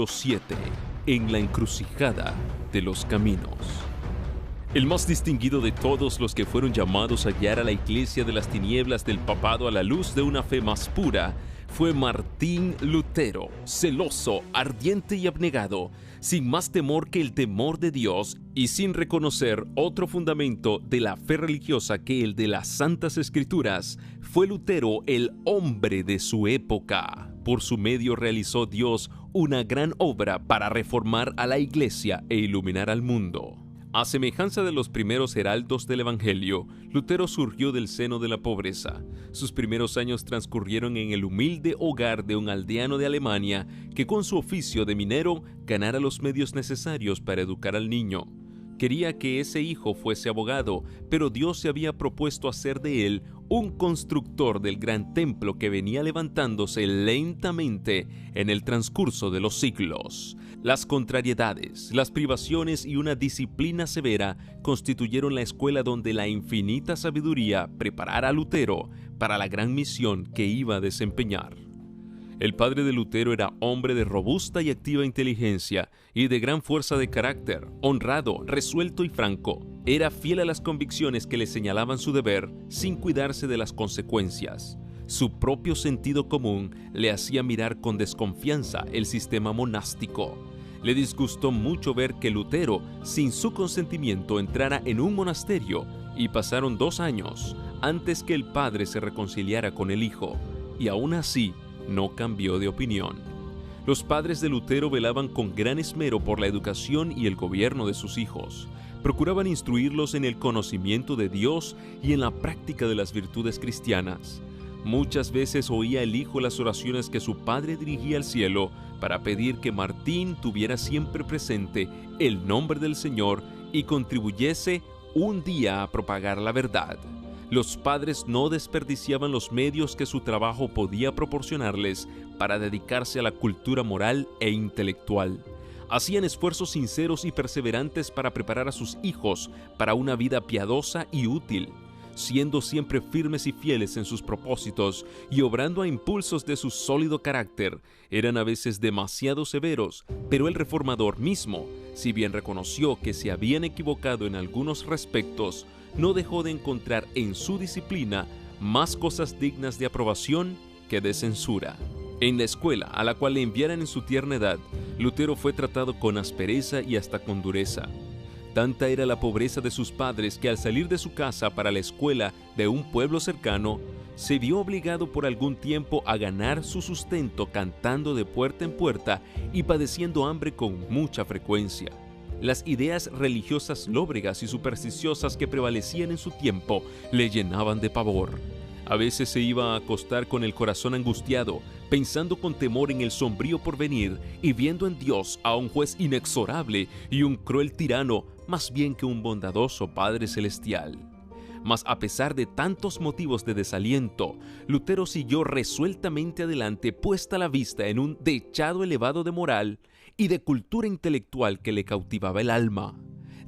Capítulo 7. En la encrucijada de los caminos. El más distinguido de todos los que fueron llamados a guiar a la iglesia de las tinieblas del papado a la luz de una fe más pura fue Martín Lutero, celoso, ardiente y abnegado, sin más temor que el temor de Dios y sin reconocer otro fundamento de la fe religiosa que el de las Santas Escrituras. Fue Lutero el hombre de su época. Por su medio realizó Dios una gran obra para reformar a la iglesia e iluminar al mundo. A semejanza de los primeros heraldos del Evangelio, Lutero surgió del seno de la pobreza. Sus primeros años transcurrieron en el humilde hogar de un aldeano de Alemania que con su oficio de minero ganara los medios necesarios para educar al niño. Quería que ese hijo fuese abogado, pero Dios se había propuesto hacer de él un constructor del gran templo que venía levantándose lentamente en el transcurso de los siglos. Las contrariedades, las privaciones y una disciplina severa constituyeron la escuela donde la infinita sabiduría preparara a Lutero para la gran misión que iba a desempeñar. El padre de Lutero era hombre de robusta y activa inteligencia y de gran fuerza de carácter, honrado, resuelto y franco. Era fiel a las convicciones que le señalaban su deber, sin cuidarse de las consecuencias. Su propio sentido común le hacía mirar con desconfianza el sistema monástico. Le disgustó mucho ver que Lutero, sin su consentimiento, entrara en un monasterio, y pasaron 2 años antes que el padre se reconciliara con el hijo, y aún así no cambió de opinión. Los padres de Lutero velaban con gran esmero por la educación y el gobierno de sus hijos. Procuraban instruirlos en el conocimiento de Dios y en la práctica de las virtudes cristianas. Muchas veces oía el hijo las oraciones que su padre dirigía al cielo para pedir que Martín tuviera siempre presente el nombre del Señor y contribuyese un día a propagar la verdad. Los padres no desperdiciaban los medios que su trabajo podía proporcionarles para dedicarse a la cultura moral e intelectual. Hacían esfuerzos sinceros y perseverantes para preparar a sus hijos para una vida piadosa y útil, siendo siempre firmes y fieles en sus propósitos y obrando a impulsos de su sólido carácter. Eran a veces demasiado severos, pero el reformador mismo, si bien reconoció que se habían equivocado en algunos respectos, no dejó de encontrar en su disciplina más cosas dignas de aprobación que de censura. En la escuela a la cual le enviaran en su tierna edad, Lutero fue tratado con aspereza y hasta con dureza. Tanta era la pobreza de sus padres que al salir de su casa para la escuela de un pueblo cercano, se vio obligado por algún tiempo a ganar su sustento cantando de puerta en puerta y padeciendo hambre con mucha frecuencia. Las ideas religiosas lóbregas y supersticiosas que prevalecían en su tiempo le llenaban de pavor. A veces se iba a acostar con el corazón angustiado, pensando con temor en el sombrío porvenir y viendo en Dios a un juez inexorable y un cruel tirano, más bien que un bondadoso Padre Celestial. Mas a pesar de tantos motivos de desaliento, Lutero siguió resueltamente adelante, puesta la vista en un dechado elevado de moral y de cultura intelectual que le cautivaba el alma.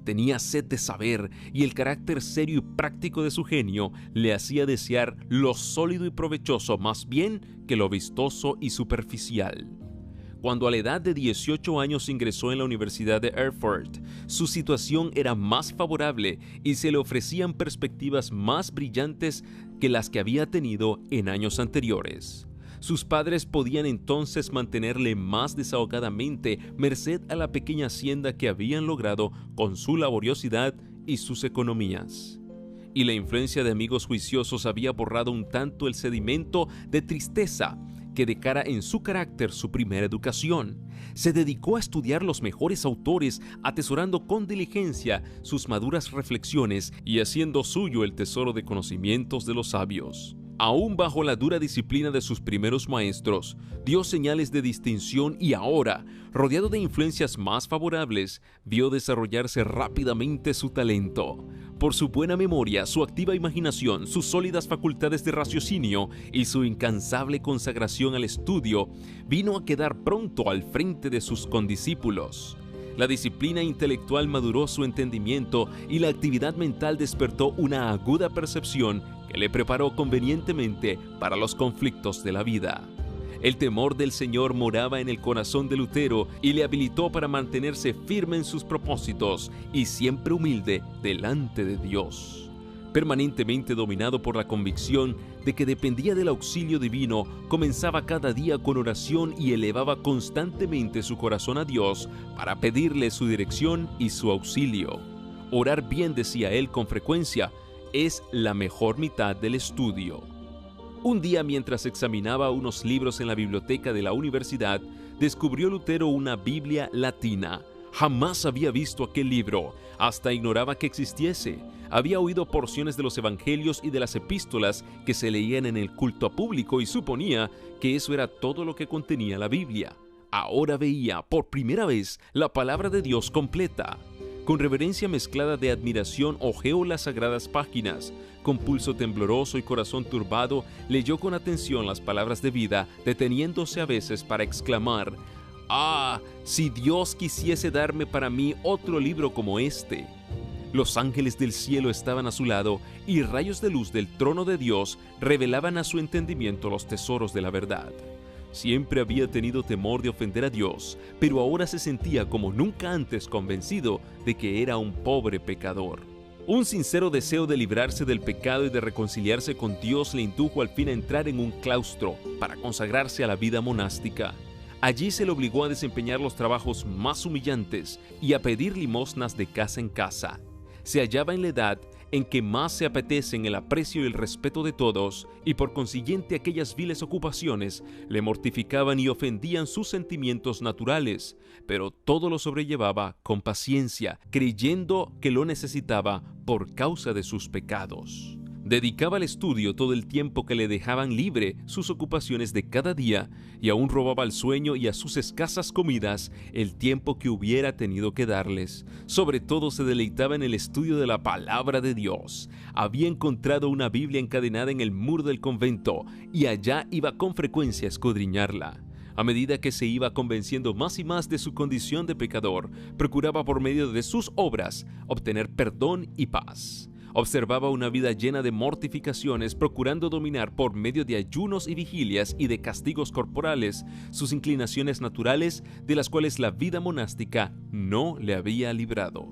Tenía sed de saber y el carácter serio y práctico de su genio le hacía desear lo sólido y provechoso más bien que lo vistoso y superficial. Cuando a la edad de 18 años ingresó en la Universidad de Erfurt, su situación era más favorable y se le ofrecían perspectivas más brillantes que las que había tenido en años anteriores. Sus padres podían entonces mantenerle más desahogadamente merced a la pequeña hacienda que habían logrado con su laboriosidad y sus economías. Y la influencia de amigos juiciosos había borrado un tanto el sedimento de tristeza que decara en su carácter su primera educación. Se dedicó a estudiar los mejores autores, atesorando con diligencia sus maduras reflexiones y haciendo suyo el tesoro de conocimientos de los sabios. Aún bajo la dura disciplina de sus primeros maestros, dio señales de distinción y ahora, rodeado de influencias más favorables, vio desarrollarse rápidamente su talento. Por su buena memoria, su activa imaginación, sus sólidas facultades de raciocinio y su incansable consagración al estudio, vino a quedar pronto al frente de sus condiscípulos. La disciplina intelectual maduró su entendimiento y la actividad mental despertó una aguda percepción que le preparó convenientemente para los conflictos de la vida. El temor del Señor moraba en el corazón de Lutero y le habilitó para mantenerse firme en sus propósitos y siempre humilde delante de Dios. Permanentemente dominado por la convicción de que dependía del auxilio divino, comenzaba cada día con oración y elevaba constantemente su corazón a Dios para pedirle su dirección y su auxilio. Orar bien, decía él con frecuencia, es la mejor mitad del estudio. Un día, mientras examinaba unos libros en la biblioteca de la universidad, descubrió Lutero una Biblia latina. Jamás había visto aquel libro, hasta ignoraba que existiese. Había oído porciones de los evangelios y de las epístolas que se leían en el culto público y suponía que eso era todo lo que contenía la Biblia. Ahora veía por primera vez la palabra de Dios completa. Con reverencia mezclada de admiración hojeó las sagradas páginas. Con pulso tembloroso y corazón turbado, leyó con atención las palabras de vida, deteniéndose a veces para exclamar: «¡Ah, si Dios quisiese darme para mí otro libro como este!». Los ángeles del cielo estaban a su lado y rayos de luz del trono de Dios revelaban a su entendimiento los tesoros de la verdad. Siempre había tenido temor de ofender a Dios, pero ahora se sentía como nunca antes convencido de que era un pobre pecador. Un sincero deseo de librarse del pecado y de reconciliarse con Dios le indujo al fin a entrar en un claustro para consagrarse a la vida monástica. Allí se le obligó a desempeñar los trabajos más humillantes y a pedir limosnas de casa en casa. Se hallaba en la edad en que más se apetecen el aprecio y el respeto de todos, y por consiguiente aquellas viles ocupaciones le mortificaban y ofendían sus sentimientos naturales, pero todo lo sobrellevaba con paciencia, creyendo que lo necesitaba por causa de sus pecados. Dedicaba al estudio todo el tiempo que le dejaban libre sus ocupaciones de cada día y aún robaba al sueño y a sus escasas comidas el tiempo que hubiera tenido que darles. Sobre todo se deleitaba en el estudio de la palabra de Dios. Había encontrado una Biblia encadenada en el muro del convento y allá iba con frecuencia a escudriñarla. A medida que se iba convenciendo más y más de su condición de pecador, procuraba por medio de sus obras obtener perdón y paz. Observaba una vida llena de mortificaciones, procurando dominar por medio de ayunos y vigilias y de castigos corporales sus inclinaciones naturales, de las cuales la vida monástica no le había librado.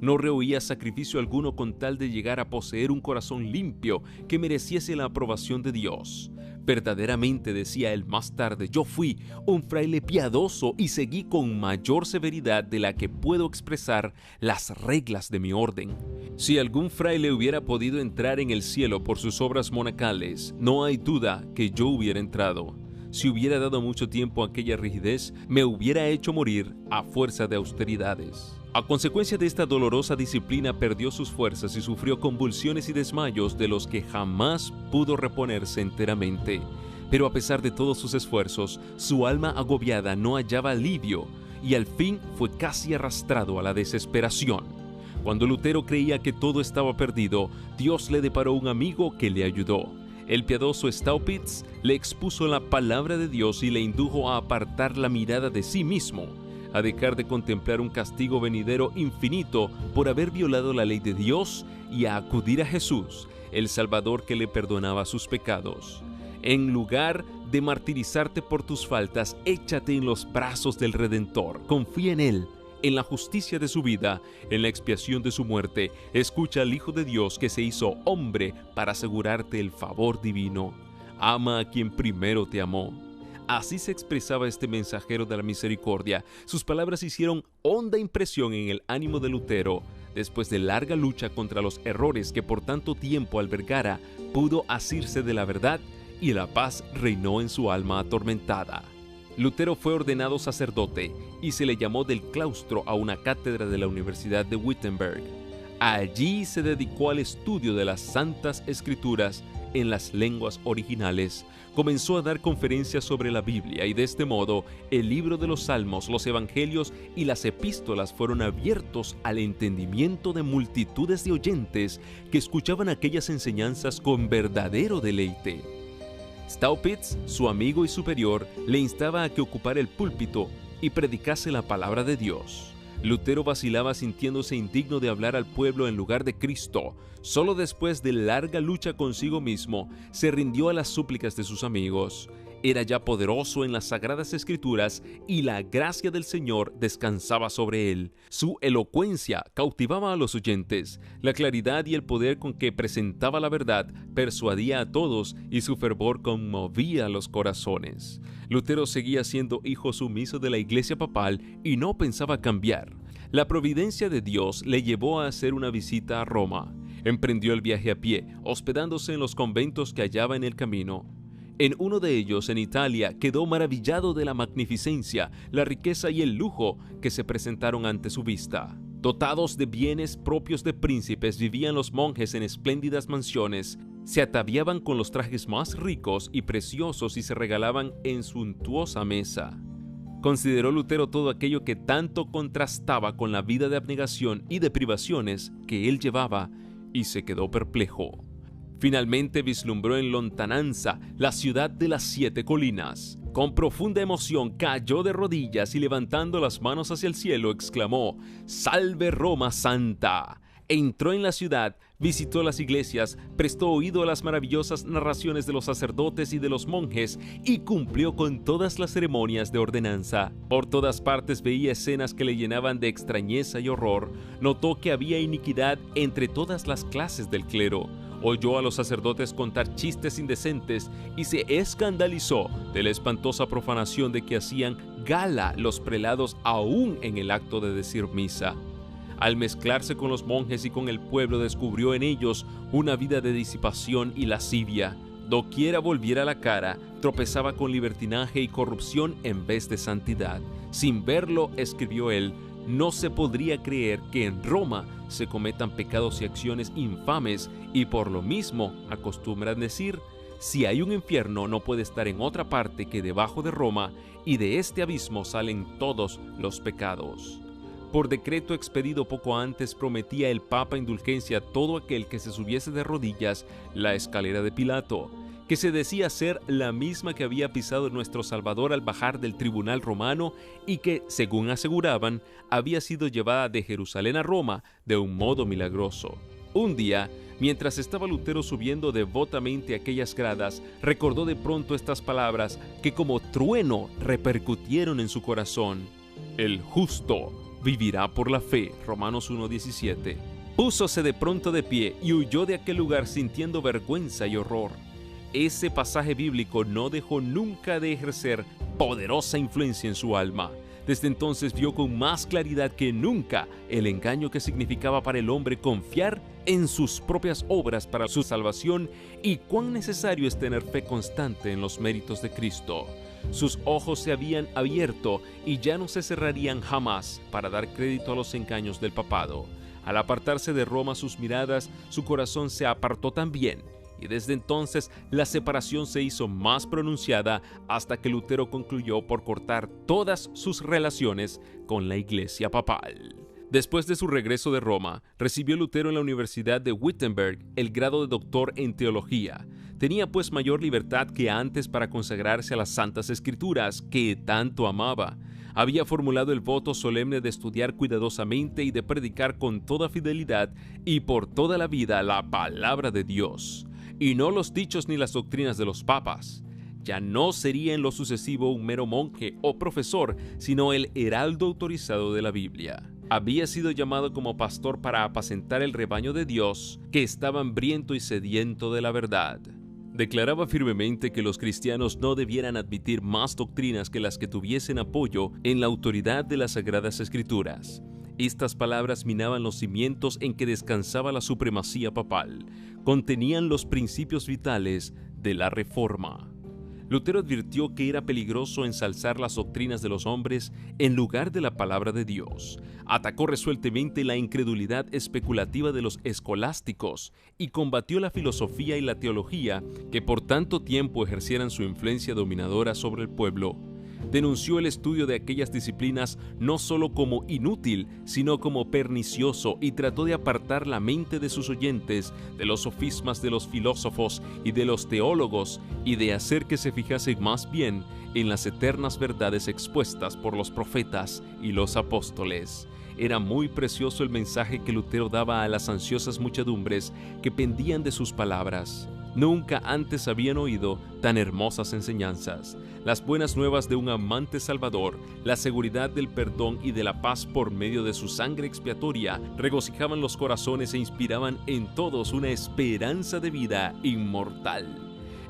No rehuía sacrificio alguno con tal de llegar a poseer un corazón limpio que mereciese la aprobación de Dios. Verdaderamente, decía él más tarde, yo fui un fraile piadoso y seguí con mayor severidad de la que puedo expresar las reglas de mi orden. Si algún fraile hubiera podido entrar en el cielo por sus obras monacales, no hay duda que yo hubiera entrado. Si hubiera dado mucho tiempo a aquella rigidez, me hubiera hecho morir a fuerza de austeridades. A consecuencia de esta dolorosa disciplina perdió sus fuerzas y sufrió convulsiones y desmayos de los que jamás pudo reponerse enteramente. Pero a pesar de todos sus esfuerzos, su alma agobiada no hallaba alivio y al fin fue casi arrastrado a la desesperación. Cuando Lutero creía que todo estaba perdido, Dios le deparó un amigo que le ayudó. El piadoso Staupitz le expuso la palabra de Dios y le indujo a apartar la mirada de sí mismo, a dejar de contemplar un castigo venidero infinito por haber violado la ley de Dios y a acudir a Jesús, el Salvador que le perdonaba sus pecados. En lugar de martirizarte por tus faltas, échate en los brazos del Redentor, confía en Él, en la justicia de su vida, en la expiación de su muerte. Escucha al Hijo de Dios que se hizo hombre para asegurarte el favor divino. Ama a quien primero te amó. Así se expresaba este mensajero de la misericordia. Sus palabras hicieron honda impresión en el ánimo de Lutero. Después de larga lucha contra los errores que por tanto tiempo albergara, pudo asirse de la verdad y la paz reinó en su alma atormentada. Lutero fue ordenado sacerdote y se le llamó del claustro a una cátedra de la Universidad de Wittenberg. Allí se dedicó al estudio de las Santas Escrituras en las lenguas originales. Comenzó a dar conferencias sobre la Biblia y de este modo el libro de los Salmos, los Evangelios y las epístolas fueron abiertos al entendimiento de multitudes de oyentes que escuchaban aquellas enseñanzas con verdadero deleite. Staupitz, su amigo y superior, le instaba a que ocupara el púlpito y predicase la palabra de Dios. Lutero vacilaba sintiéndose indigno de hablar al pueblo en lugar de Cristo. Solo después de larga lucha consigo mismo, se rindió a las súplicas de sus amigos. Era ya poderoso en las Sagradas Escrituras y la gracia del Señor descansaba sobre él. Su elocuencia cautivaba a los oyentes. La claridad y el poder con que presentaba la verdad persuadía a todos y su fervor conmovía los corazones. Lutero seguía siendo hijo sumiso de la Iglesia papal y no pensaba cambiar. La providencia de Dios le llevó a hacer una visita a Roma. Emprendió el viaje a pie, hospedándose en los conventos que hallaba en el camino. En uno de ellos, en Italia, quedó maravillado de la magnificencia, la riqueza y el lujo que se presentaron ante su vista. Dotados de bienes propios de príncipes, vivían los monjes en espléndidas mansiones, se ataviaban con los trajes más ricos y preciosos y se regalaban en suntuosa mesa. Consideró Lutero todo aquello que tanto contrastaba con la vida de abnegación y de privaciones que él llevaba y se quedó perplejo. Finalmente vislumbró en lontananza la ciudad de las 7 colinas. Con profunda emoción cayó de rodillas y levantando las manos hacia el cielo exclamó: «¡Salve Roma Santa!». Entró en la ciudad, visitó las iglesias, prestó oído a las maravillosas narraciones de los sacerdotes y de los monjes y cumplió con todas las ceremonias de ordenanza. Por todas partes veía escenas que le llenaban de extrañeza y horror. Notó que había iniquidad entre todas las clases del clero. Oyó a los sacerdotes contar chistes indecentes y se escandalizó de la espantosa profanación de que hacían gala los prelados aún en el acto de decir misa. Al mezclarse con los monjes y con el pueblo, descubrió en ellos una vida de disipación y lascivia. Doquiera volviera la cara, tropezaba con libertinaje y corrupción en vez de santidad. Sin verlo, escribió él, no se podría creer que en Roma se cometan pecados y acciones infames, y por lo mismo acostumbran decir: si hay un infierno no puede estar en otra parte que debajo de Roma, y de este abismo salen todos los pecados. Por decreto expedido poco antes, prometía el Papa indulgencia a todo aquel que se subiese de rodillas la escalera de Pilato, que se decía ser la misma que había pisado nuestro Salvador al bajar del tribunal romano y que, según aseguraban, había sido llevada de Jerusalén a Roma de un modo milagroso. Un día, mientras estaba Lutero subiendo devotamente aquellas gradas, recordó de pronto estas palabras que como trueno repercutieron en su corazón: «El justo vivirá por la fe», Romanos 1:17. Púsose de pronto de pie y huyó de aquel lugar sintiendo vergüenza y horror. Ese pasaje bíblico no dejó nunca de ejercer poderosa influencia en su alma. Desde entonces vio con más claridad que nunca el engaño que significaba para el hombre confiar en sus propias obras para su salvación y cuán necesario es tener fe constante en los méritos de Cristo. Sus ojos se habían abierto y ya no se cerrarían jamás para dar crédito a los engaños del papado. Al apartarse de Roma sus miradas, su corazón se apartó también, y desde entonces la separación se hizo más pronunciada hasta que Lutero concluyó por cortar todas sus relaciones con la Iglesia papal. Después de su regreso de Roma, recibió Lutero en la Universidad de Wittenberg el grado de doctor en teología. Tenía pues mayor libertad que antes para consagrarse a las Santas Escrituras, que tanto amaba. Había formulado el voto solemne de estudiar cuidadosamente y de predicar con toda fidelidad y por toda la vida la palabra de Dios, y no los dichos ni las doctrinas de los papas. Ya no sería en lo sucesivo un mero monje o profesor, sino el heraldo autorizado de la Biblia. Había sido llamado como pastor para apacentar el rebaño de Dios, que estaba hambriento y sediento de la verdad. Declaraba firmemente que los cristianos no debieran admitir más doctrinas que las que tuviesen apoyo en la autoridad de las Sagradas Escrituras. Estas palabras minaban los cimientos en que descansaba la supremacía papal. Contenían los principios vitales de la Reforma. Lutero advirtió que era peligroso ensalzar las doctrinas de los hombres en lugar de la palabra de Dios. Atacó resueltamente la incredulidad especulativa de los escolásticos y combatió la filosofía y la teología que por tanto tiempo ejercieran su influencia dominadora sobre el pueblo. Denunció el estudio de aquellas disciplinas no solo como inútil, sino como pernicioso, y trató de apartar la mente de sus oyentes de los sofismas de los filósofos y de los teólogos, y de hacer que se fijasen más bien en las eternas verdades expuestas por los profetas y los apóstoles. Era muy precioso el mensaje que Lutero daba a las ansiosas muchedumbres que pendían de sus palabras. Nunca antes habían oído tan hermosas enseñanzas. Las buenas nuevas de un amante Salvador, la seguridad del perdón y de la paz por medio de su sangre expiatoria regocijaban los corazones e inspiraban en todos una esperanza de vida inmortal.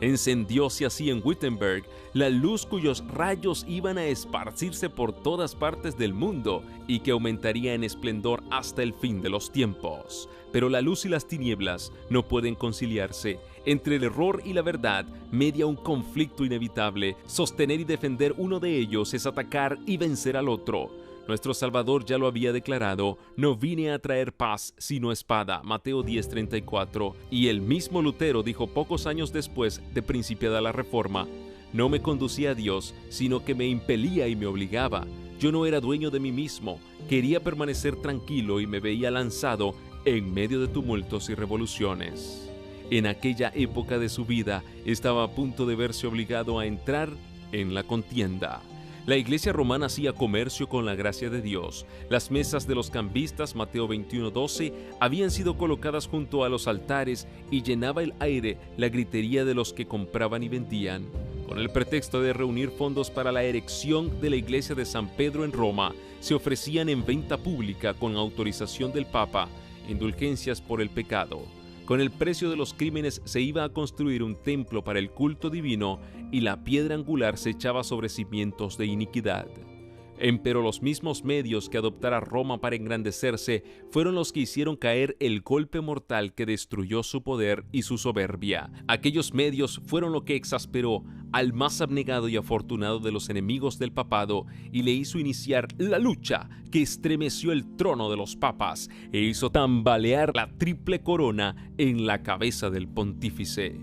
Encendióse así en Wittenberg la luz cuyos rayos iban a esparcirse por todas partes del mundo y que aumentaría en esplendor hasta el fin de los tiempos. Pero la luz y las tinieblas no pueden conciliarse. Entre el error y la verdad media un conflicto inevitable. Sostener y defender uno de ellos es atacar y vencer al otro. Nuestro Salvador ya lo había declarado: no vine a traer paz sino espada, Mateo 10:34, y el mismo Lutero dijo pocos años después de principiada la Reforma: no me conducía a Dios, sino que me impelía y me obligaba. Yo no era dueño de mí mismo, quería permanecer tranquilo y me veía lanzado en medio de tumultos y revoluciones. En aquella época de su vida estaba a punto de verse obligado a entrar en la contienda. La iglesia romana hacía comercio con la gracia de Dios. Las mesas de los cambistas, Mateo 21:12, habían sido colocadas junto a los altares y llenaba el aire la gritería de los que compraban y vendían. Con el pretexto de reunir fondos para la erección de la iglesia de San Pedro en Roma, se ofrecían en venta pública, con autorización del Papa, indulgencias por el pecado. Con el precio de los crímenes se iba a construir un templo para el culto divino y la piedra angular se echaba sobre cimientos de iniquidad. Empero los mismos medios que adoptara Roma para engrandecerse fueron los que hicieron caer el golpe mortal que destruyó su poder y su soberbia. Aquellos medios fueron lo que exasperó al más abnegado y afortunado de los enemigos del papado y le hizo iniciar la lucha que estremeció el trono de los papas e hizo tambalear la triple corona en la cabeza del pontífice.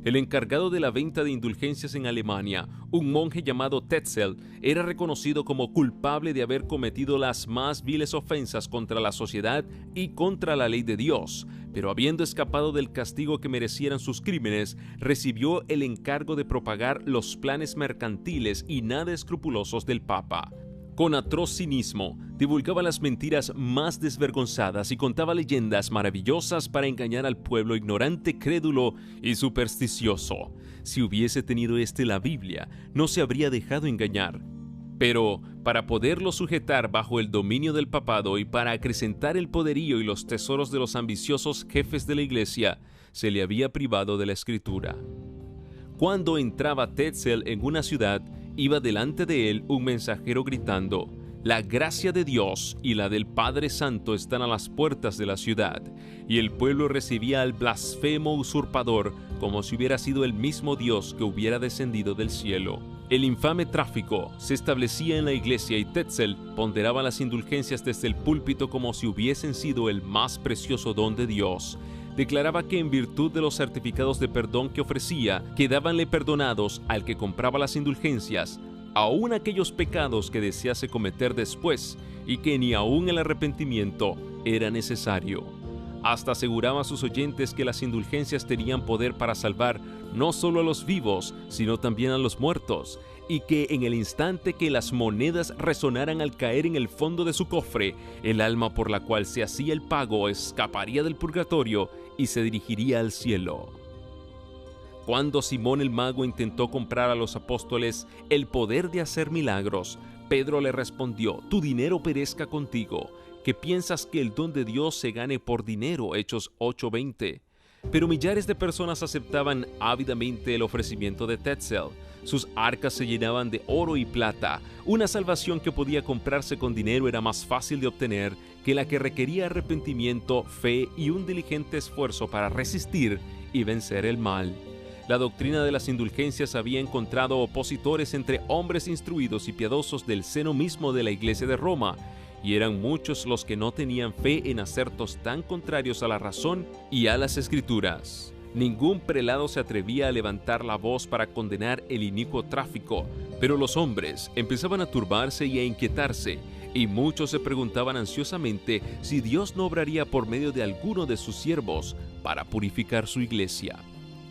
El encargado de la venta de indulgencias en Alemania, un monje llamado Tetzel, era reconocido como culpable de haber cometido las más viles ofensas contra la sociedad y contra la ley de Dios, pero habiendo escapado del castigo que merecieran sus crímenes, recibió el encargo de propagar los planes mercantiles y nada escrupulosos del Papa. Con atroz cinismo, divulgaba las mentiras más desvergonzadas y contaba leyendas maravillosas para engañar al pueblo ignorante, crédulo y supersticioso. Si hubiese tenido la Biblia, no se habría dejado engañar. Pero, para poderlo sujetar bajo el dominio del papado y para acrecentar el poderío y los tesoros de los ambiciosos jefes de la iglesia, se le había privado de la escritura. Cuando entraba Tetzel en una ciudad, iba delante de él un mensajero gritando: la gracia de Dios y la del Padre Santo están a las puertas de la ciudad. Y el pueblo recibía al blasfemo usurpador como si hubiera sido el mismo Dios que hubiera descendido del cielo. El infame tráfico se establecía en la iglesia y Tetzel ponderaba las indulgencias desde el púlpito como si hubiesen sido el más precioso don de Dios. Declaraba que en virtud de los certificados de perdón que ofrecía, quedábanle perdonados al que compraba las indulgencias, aún aquellos pecados que desease cometer después, y que ni aún el arrepentimiento era necesario. Hasta aseguraba a sus oyentes que las indulgencias tenían poder para salvar no solo a los vivos, sino también a los muertos, y que en el instante que las monedas resonaran al caer en el fondo de su cofre, el alma por la cual se hacía el pago escaparía del purgatorio y se dirigiría al cielo. Cuando Simón el mago intentó comprar a los apóstoles el poder de hacer milagros, Pedro le respondió: tu dinero perezca contigo, que piensas que el don de Dios se gane por dinero. Hechos 8:20. Pero millares de personas aceptaban ávidamente el ofrecimiento de Tetzel. Sus arcas se llenaban de oro y plata. Una salvación que podía comprarse con dinero era más fácil de obtener que la que requería arrepentimiento, fe y un diligente esfuerzo para resistir y vencer el mal. La doctrina de las indulgencias había encontrado opositores entre hombres instruidos y piadosos del seno mismo de la Iglesia de Roma, y eran muchos los que no tenían fe en acertos tan contrarios a la razón y a las Escrituras. Ningún prelado se atrevía a levantar la voz para condenar el inicuo tráfico, pero los hombres empezaban a turbarse y a inquietarse, y muchos se preguntaban ansiosamente si Dios no obraría por medio de alguno de sus siervos para purificar su iglesia.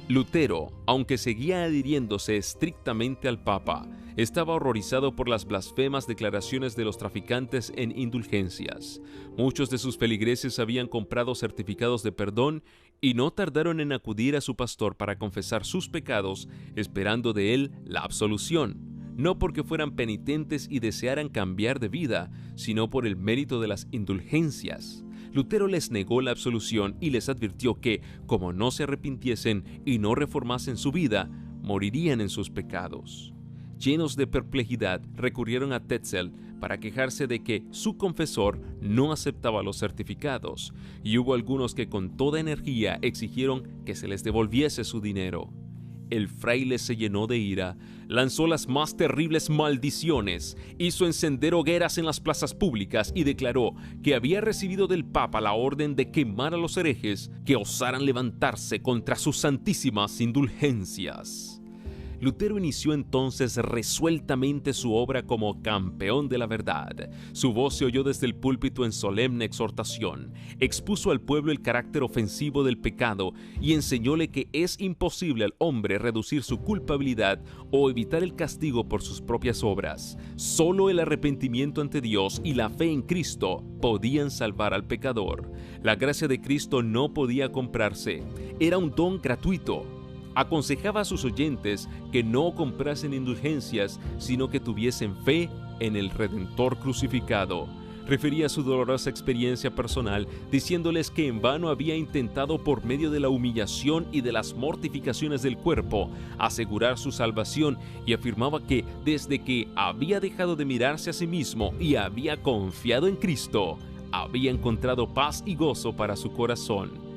Lutero, aunque seguía adhiriéndose estrictamente al Papa, estaba horrorizado por las blasfemas declaraciones de los traficantes en indulgencias. Muchos de sus feligreses habían comprado certificados de perdón y no tardaron en acudir a su pastor para confesar sus pecados, esperando de él la absolución, no porque fueran penitentes y desearan cambiar de vida, sino por el mérito de las indulgencias. Lutero les negó la absolución y les advirtió que, como no se arrepintiesen y no reformasen su vida, morirían en sus pecados. Llenos de perplejidad, recurrieron a Tetzel para quejarse de que su confesor no aceptaba los certificados, y hubo algunos que con toda energía exigieron que se les devolviese su dinero. El fraile se llenó de ira, lanzó las más terribles maldiciones, hizo encender hogueras en las plazas públicas y declaró que había recibido del Papa la orden de quemar a los herejes que osaran levantarse contra sus santísimas indulgencias. Lutero inició entonces resueltamente su obra como campeón de la verdad. Su voz se oyó desde el púlpito en solemne exhortación. Expuso al pueblo el carácter ofensivo del pecado y enseñóle que es imposible al hombre reducir su culpabilidad o evitar el castigo por sus propias obras. Solo el arrepentimiento ante Dios y la fe en Cristo podían salvar al pecador. La gracia de Cristo no podía comprarse. Era un don gratuito. Aconsejaba a sus oyentes que no comprasen indulgencias, sino que tuviesen fe en el Redentor crucificado. Refería su dolorosa experiencia personal, diciéndoles que en vano había intentado por medio de la humillación y de las mortificaciones del cuerpo asegurar su salvación, y afirmaba que desde que había dejado de mirarse a sí mismo y había confiado en Cristo, había encontrado paz y gozo para su corazón.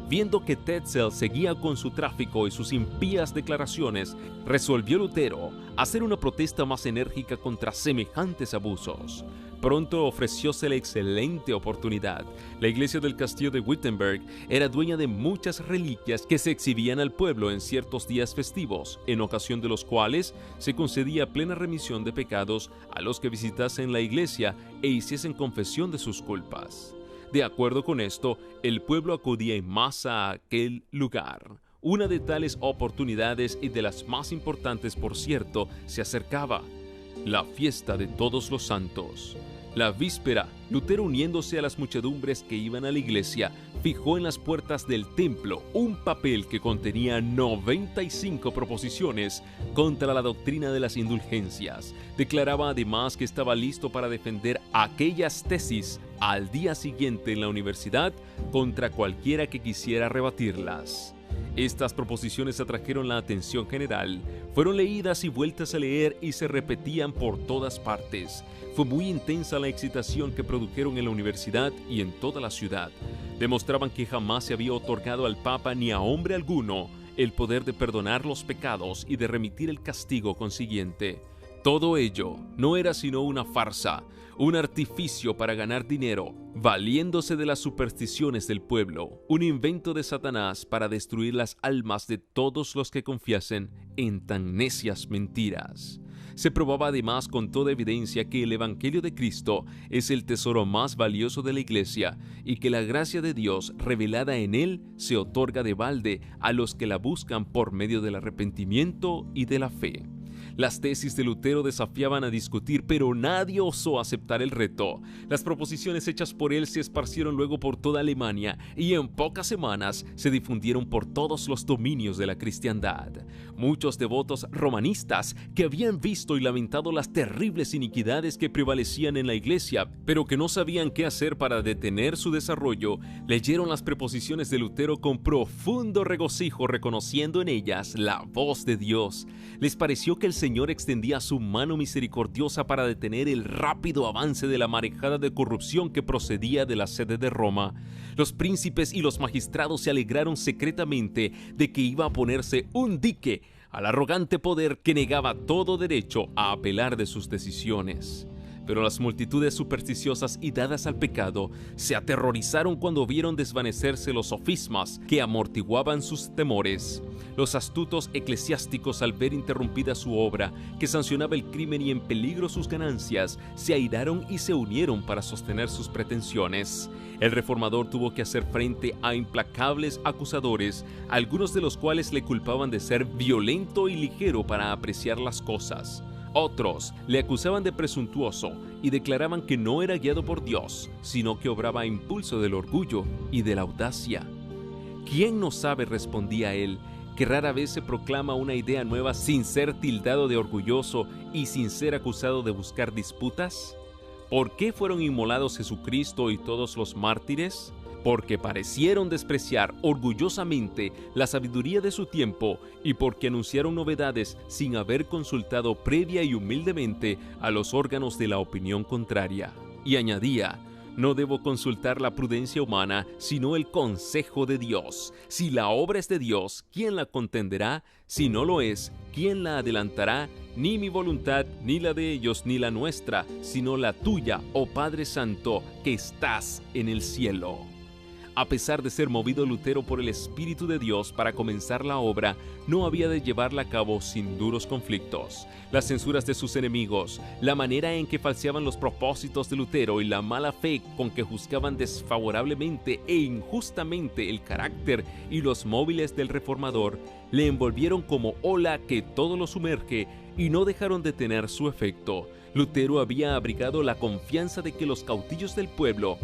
Viendo que Tetzel seguía con su tráfico y sus impías declaraciones, resolvió Lutero hacer una protesta más enérgica contra semejantes abusos. Pronto ofrecióse la excelente oportunidad. La iglesia del castillo de Wittenberg era dueña de muchas reliquias que se exhibían al pueblo en ciertos días festivos, en ocasión de los cuales se concedía plena remisión de pecados a los que visitasen la iglesia e hiciesen confesión de sus culpas. De acuerdo con esto, el pueblo acudía en masa a aquel lugar. Una de tales oportunidades, y de las más importantes por cierto, se acercaba: la fiesta de Todos los Santos. La víspera, Lutero, uniéndose a las muchedumbres que iban a la iglesia, fijó en las puertas del templo un papel que contenía 95 proposiciones contra la doctrina de las indulgencias. Declaraba además que estaba listo para defender aquellas tesis al día siguiente en la universidad contra cualquiera que quisiera rebatirlas. Estas proposiciones atrajeron la atención general, fueron leídas y vueltas a leer y se repetían por todas partes. Fue muy intensa la excitación que produjeron en la universidad y en toda la ciudad. Demostraban que jamás se había otorgado al Papa ni a hombre alguno el poder de perdonar los pecados y de remitir el castigo consiguiente. Todo ello no era sino una farsa, un artificio para ganar dinero, valiéndose de las supersticiones del pueblo, un invento de Satanás para destruir las almas de todos los que confiasen en tan necias mentiras. Se probaba además con toda evidencia que el Evangelio de Cristo es el tesoro más valioso de la Iglesia y que la gracia de Dios revelada en él se otorga de balde a los que la buscan por medio del arrepentimiento y de la fe. Las tesis de Lutero desafiaban a discutir, pero nadie osó aceptar el reto. Las proposiciones hechas por él se esparcieron luego por toda Alemania y en pocas semanas se difundieron por todos los dominios de la cristiandad. Muchos devotos romanistas que habían visto y lamentado las terribles iniquidades que prevalecían en la iglesia, pero que no sabían qué hacer para detener su desarrollo, leyeron las proposiciones de Lutero con profundo regocijo, reconociendo en ellas la voz de Dios. Les pareció que el Señor extendía su mano misericordiosa para detener el rápido avance de la marejada de corrupción que procedía de la sede de Roma. Los príncipes y los magistrados se alegraron secretamente de que iba a ponerse un dique al arrogante poder que negaba todo derecho a apelar de sus decisiones. Pero las multitudes supersticiosas y dadas al pecado se aterrorizaron cuando vieron desvanecerse los sofismas que amortiguaban sus temores. Los astutos eclesiásticos, al ver interrumpida su obra, que sancionaba el crimen y en peligro sus ganancias, se airaron y se unieron para sostener sus pretensiones. El reformador tuvo que hacer frente a implacables acusadores, algunos de los cuales le culpaban de ser violento y ligero para apreciar las cosas. Otros le acusaban de presuntuoso y declaraban que no era guiado por Dios, sino que obraba a impulso del orgullo y de la audacia. ¿Quién no sabe?, respondía él, que rara vez se proclama una idea nueva sin ser tildado de orgulloso y sin ser acusado de buscar disputas. ¿Por qué fueron inmolados Jesucristo y todos los mártires? Porque parecieron despreciar orgullosamente la sabiduría de su tiempo y porque anunciaron novedades sin haber consultado previa y humildemente a los órganos de la opinión contraria. Y añadía: no debo consultar la prudencia humana, sino el consejo de Dios. Si la obra es de Dios, ¿quién la contenderá? Si no lo es, ¿quién la adelantará? Ni mi voluntad, ni la de ellos, ni la nuestra, sino la tuya, oh Padre Santo, que estás en el cielo. A pesar de ser movido Lutero por el Espíritu de Dios para comenzar la obra, no había de llevarla a cabo sin duros conflictos. Las censuras de sus enemigos, la manera en que falseaban los propósitos de Lutero y la mala fe con que juzgaban desfavorablemente e injustamente el carácter y los móviles del reformador, le envolvieron como ola que todo lo sumerge y no dejaron de tener su efecto. Lutero había abrigado la confianza de que los caudillos del pueblo,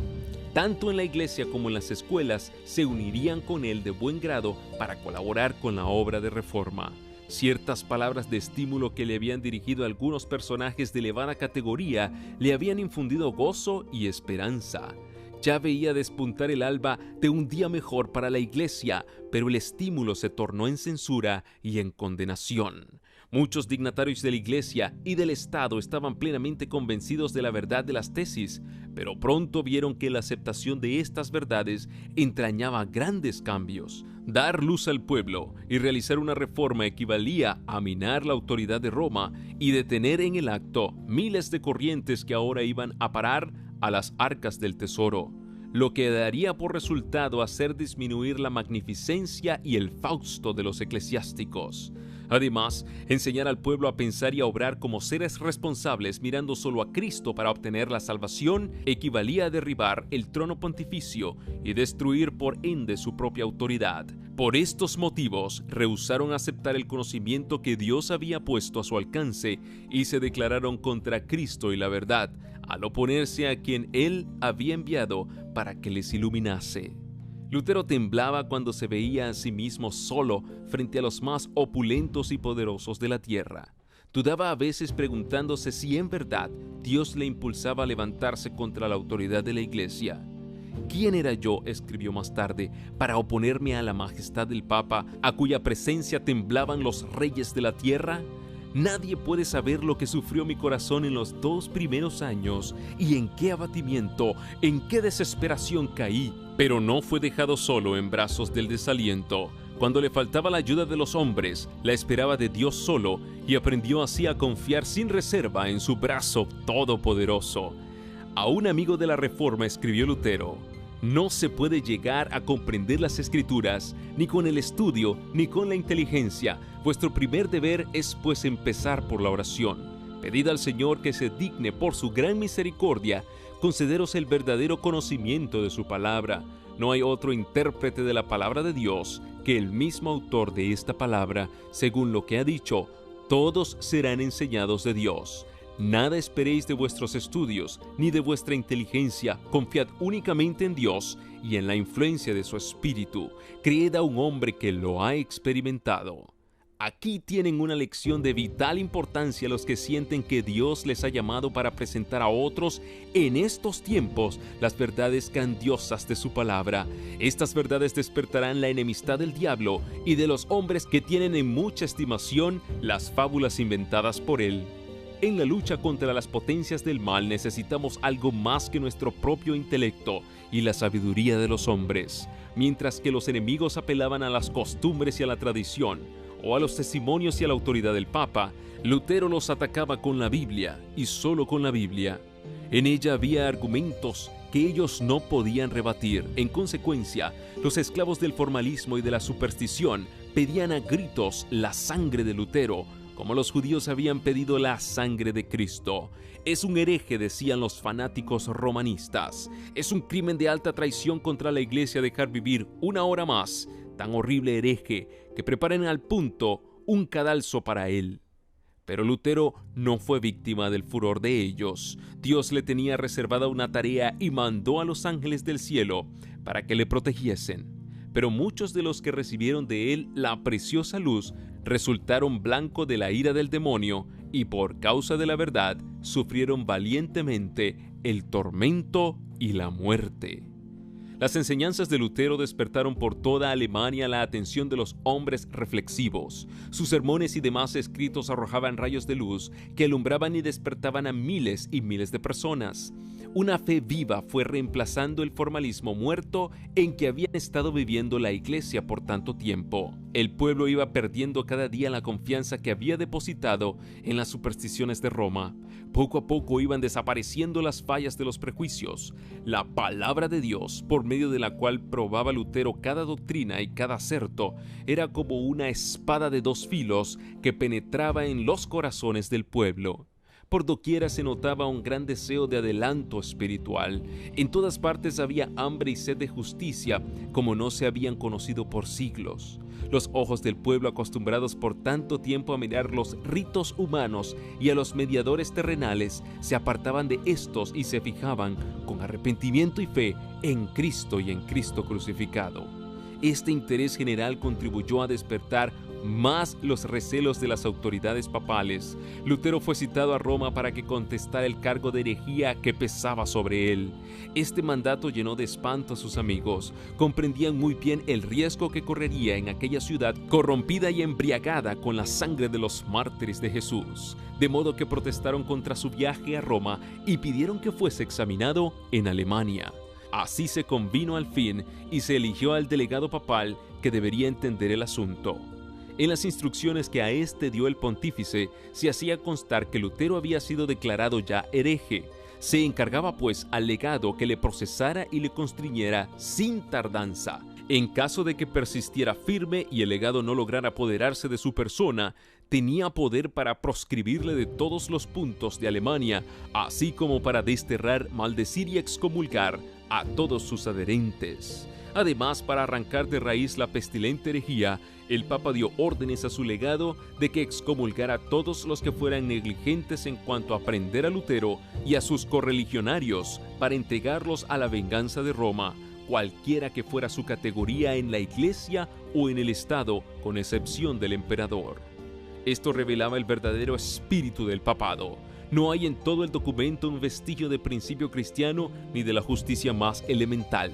tanto en la iglesia como en las escuelas, se unirían con él de buen grado para colaborar con la obra de reforma. Ciertas palabras de estímulo que le habían dirigido a algunos personajes de elevada categoría le habían infundido gozo y esperanza. Ya veía despuntar el alba de un día mejor para la iglesia, pero el estímulo se tornó en censura y en condenación. Muchos dignatarios de la iglesia y del Estado estaban plenamente convencidos de la verdad de las tesis, pero pronto vieron que la aceptación de estas verdades entrañaba grandes cambios. Dar luz al pueblo y realizar una reforma equivalía a minar la autoridad de Roma y detener en el acto miles de corrientes que ahora iban a parar a las arcas del tesoro, lo que daría por resultado hacer disminuir la magnificencia y el fausto de los eclesiásticos. Además, enseñar al pueblo a pensar y a obrar como seres responsables mirando solo a Cristo para obtener la salvación equivalía a derribar el trono pontificio y destruir por ende su propia autoridad. Por estos motivos, rehusaron aceptar el conocimiento que Dios había puesto a su alcance y se declararon contra Cristo y la verdad, al oponerse a quien Él había enviado para que les iluminase. Lutero temblaba cuando se veía a sí mismo solo frente a los más opulentos y poderosos de la tierra. Dudaba a veces preguntándose si en verdad Dios le impulsaba a levantarse contra la autoridad de la iglesia. ¿Quién era yo?, escribió más tarde, para oponerme a la majestad del Papa, a cuya presencia temblaban los reyes de la tierra. Nadie puede saber lo que sufrió mi corazón en los 2 primeros años y en qué abatimiento, en qué desesperación caí. Pero no fue dejado solo en brazos del desaliento. Cuando le faltaba la ayuda de los hombres, la esperaba de Dios solo y aprendió así a confiar sin reserva en su brazo todopoderoso. A un amigo de la Reforma escribió Lutero: no se puede llegar a comprender las Escrituras ni con el estudio ni con la inteligencia. Vuestro primer deber es pues empezar por la oración. Pedid al Señor que se digne por su gran misericordia concederos el verdadero conocimiento de su palabra. No hay otro intérprete de la palabra de Dios que el mismo autor de esta palabra, según lo que ha dicho: todos serán enseñados de Dios. Nada esperéis de vuestros estudios, ni de vuestra inteligencia. Confiad únicamente en Dios y en la influencia de su Espíritu. Creed a un hombre que lo ha experimentado. Aquí tienen una lección de vital importancia los que sienten que Dios les ha llamado para presentar a otros en estos tiempos las verdades grandiosas de su palabra. Estas verdades despertarán la enemistad del diablo y de los hombres que tienen en mucha estimación las fábulas inventadas por él. En la lucha contra las potencias del mal necesitamos algo más que nuestro propio intelecto y la sabiduría de los hombres. Mientras que los enemigos apelaban a las costumbres y a la tradición, o a los testimonios y a la autoridad del Papa, Lutero los atacaba con la Biblia y solo con la Biblia. En ella había argumentos que ellos no podían rebatir. En consecuencia, los esclavos del formalismo y de la superstición pedían a gritos la sangre de Lutero, como los judíos habían pedido la sangre de Cristo. Es un hereje, decían los fanáticos romanistas. Es un crimen de alta traición contra la iglesia dejar vivir una hora más tan horrible hereje que preparen al punto un cadalso para él. Pero Lutero no fue víctima del furor de ellos. Dios le tenía reservada una tarea y mandó a los ángeles del cielo para que le protegiesen. pero muchos de los que recibieron de él la preciosa luz resultaron blanco de la ira del demonio y por causa de la verdad sufrieron valientemente el tormento y la muerte. Las enseñanzas de Lutero despertaron por toda Alemania la atención de los hombres reflexivos. Sus sermones y demás escritos arrojaban rayos de luz que alumbraban y despertaban a miles y miles de personas. Una fe viva fue reemplazando el formalismo muerto en que habían estado viviendo la Iglesia por tanto tiempo. El pueblo iba perdiendo cada día la confianza que había depositado en las supersticiones de Roma. Poco a poco iban desapareciendo las fallas de los prejuicios. La palabra de Dios, por medio de la cual probaba Lutero cada doctrina y cada acerto, era como una espada de dos filos que penetraba en los corazones del pueblo. Por doquiera se notaba un gran deseo de adelanto espiritual. En todas partes había hambre y sed de justicia como no se habían conocido por siglos. Los ojos del pueblo, acostumbrados por tanto tiempo a mirar los ritos humanos y a los mediadores terrenales, se apartaban de estos y se fijaban con arrepentimiento y fe en Cristo y en Cristo crucificado. Este interés general contribuyó a despertar más los recelos de las autoridades papales. Lutero fue citado a Roma para que contestara el cargo de herejía que pesaba sobre él. Este mandato llenó de espanto a sus amigos. Comprendían muy bien el riesgo que correría en aquella ciudad corrompida y embriagada con la sangre de los mártires de Jesús, de modo que protestaron contra su viaje a Roma y pidieron que fuese examinado en Alemania. Así se convino al fin y se eligió al delegado papal que debería entender el asunto. En las instrucciones que a este dio el pontífice, se hacía constar que Lutero había sido declarado ya hereje. Se encargaba pues al legado que le procesara y le constriñera sin tardanza. En caso de que persistiera firme y el legado no lograra apoderarse de su persona, tenía poder para proscribirle de todos los puntos de Alemania, así como para desterrar, maldecir y excomulgar a todos sus adherentes. Además, para arrancar de raíz la pestilente herejía, el Papa dio órdenes a su legado de que excomulgara a todos los que fueran negligentes en cuanto a prender a Lutero y a sus correligionarios para entregarlos a la venganza de Roma, cualquiera que fuera su categoría en la Iglesia o en el Estado, con excepción del emperador. Esto revelaba el verdadero espíritu del papado. No hay en todo el documento un vestigio de principio cristiano ni de la justicia más elemental.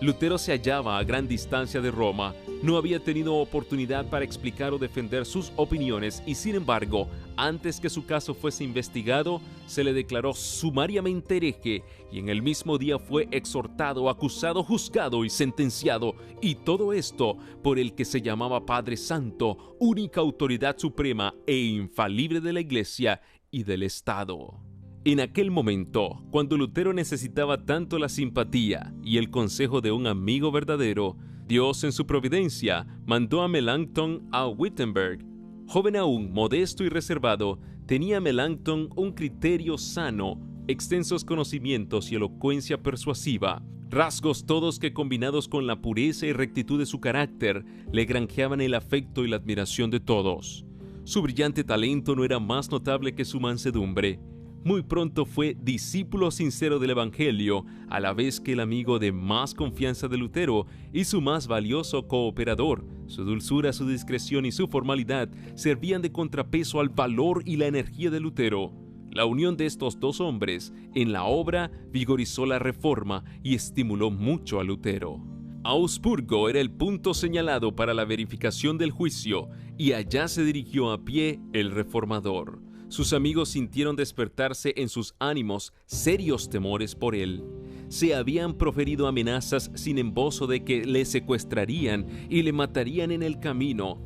Lutero se hallaba a gran distancia de Roma, no había tenido oportunidad para explicar o defender sus opiniones y, sin embargo, antes que su caso fuese investigado, se le declaró sumariamente hereje y en el mismo día fue exhortado, acusado, juzgado y sentenciado, y todo esto por el que se llamaba Padre Santo, única autoridad suprema e infalible de la Iglesia y del Estado. En aquel momento, cuando Lutero necesitaba tanto la simpatía y el consejo de un amigo verdadero, Dios en su providencia mandó a Melanchthon a Wittenberg. Joven aún, modesto y reservado, tenía Melanchthon un criterio sano, extensos conocimientos y elocuencia persuasiva, rasgos todos que, combinados con la pureza y rectitud de su carácter, le granjeaban el afecto y la admiración de todos. Su brillante talento no era más notable que su mansedumbre. Muy pronto fue discípulo sincero del Evangelio, a la vez que el amigo de más confianza de Lutero y su más valioso cooperador. Su dulzura, su discreción y su formalidad servían de contrapeso al valor y la energía de Lutero. La unión de estos dos hombres en la obra vigorizó la reforma y estimuló mucho a Lutero. Augsburgo era el punto señalado para la verificación del juicio, y allá se dirigió a pie el reformador. Sus amigos sintieron despertarse en sus ánimos serios temores por él. Se habían proferido amenazas sin embozo de que le secuestrarían y le matarían en el camino,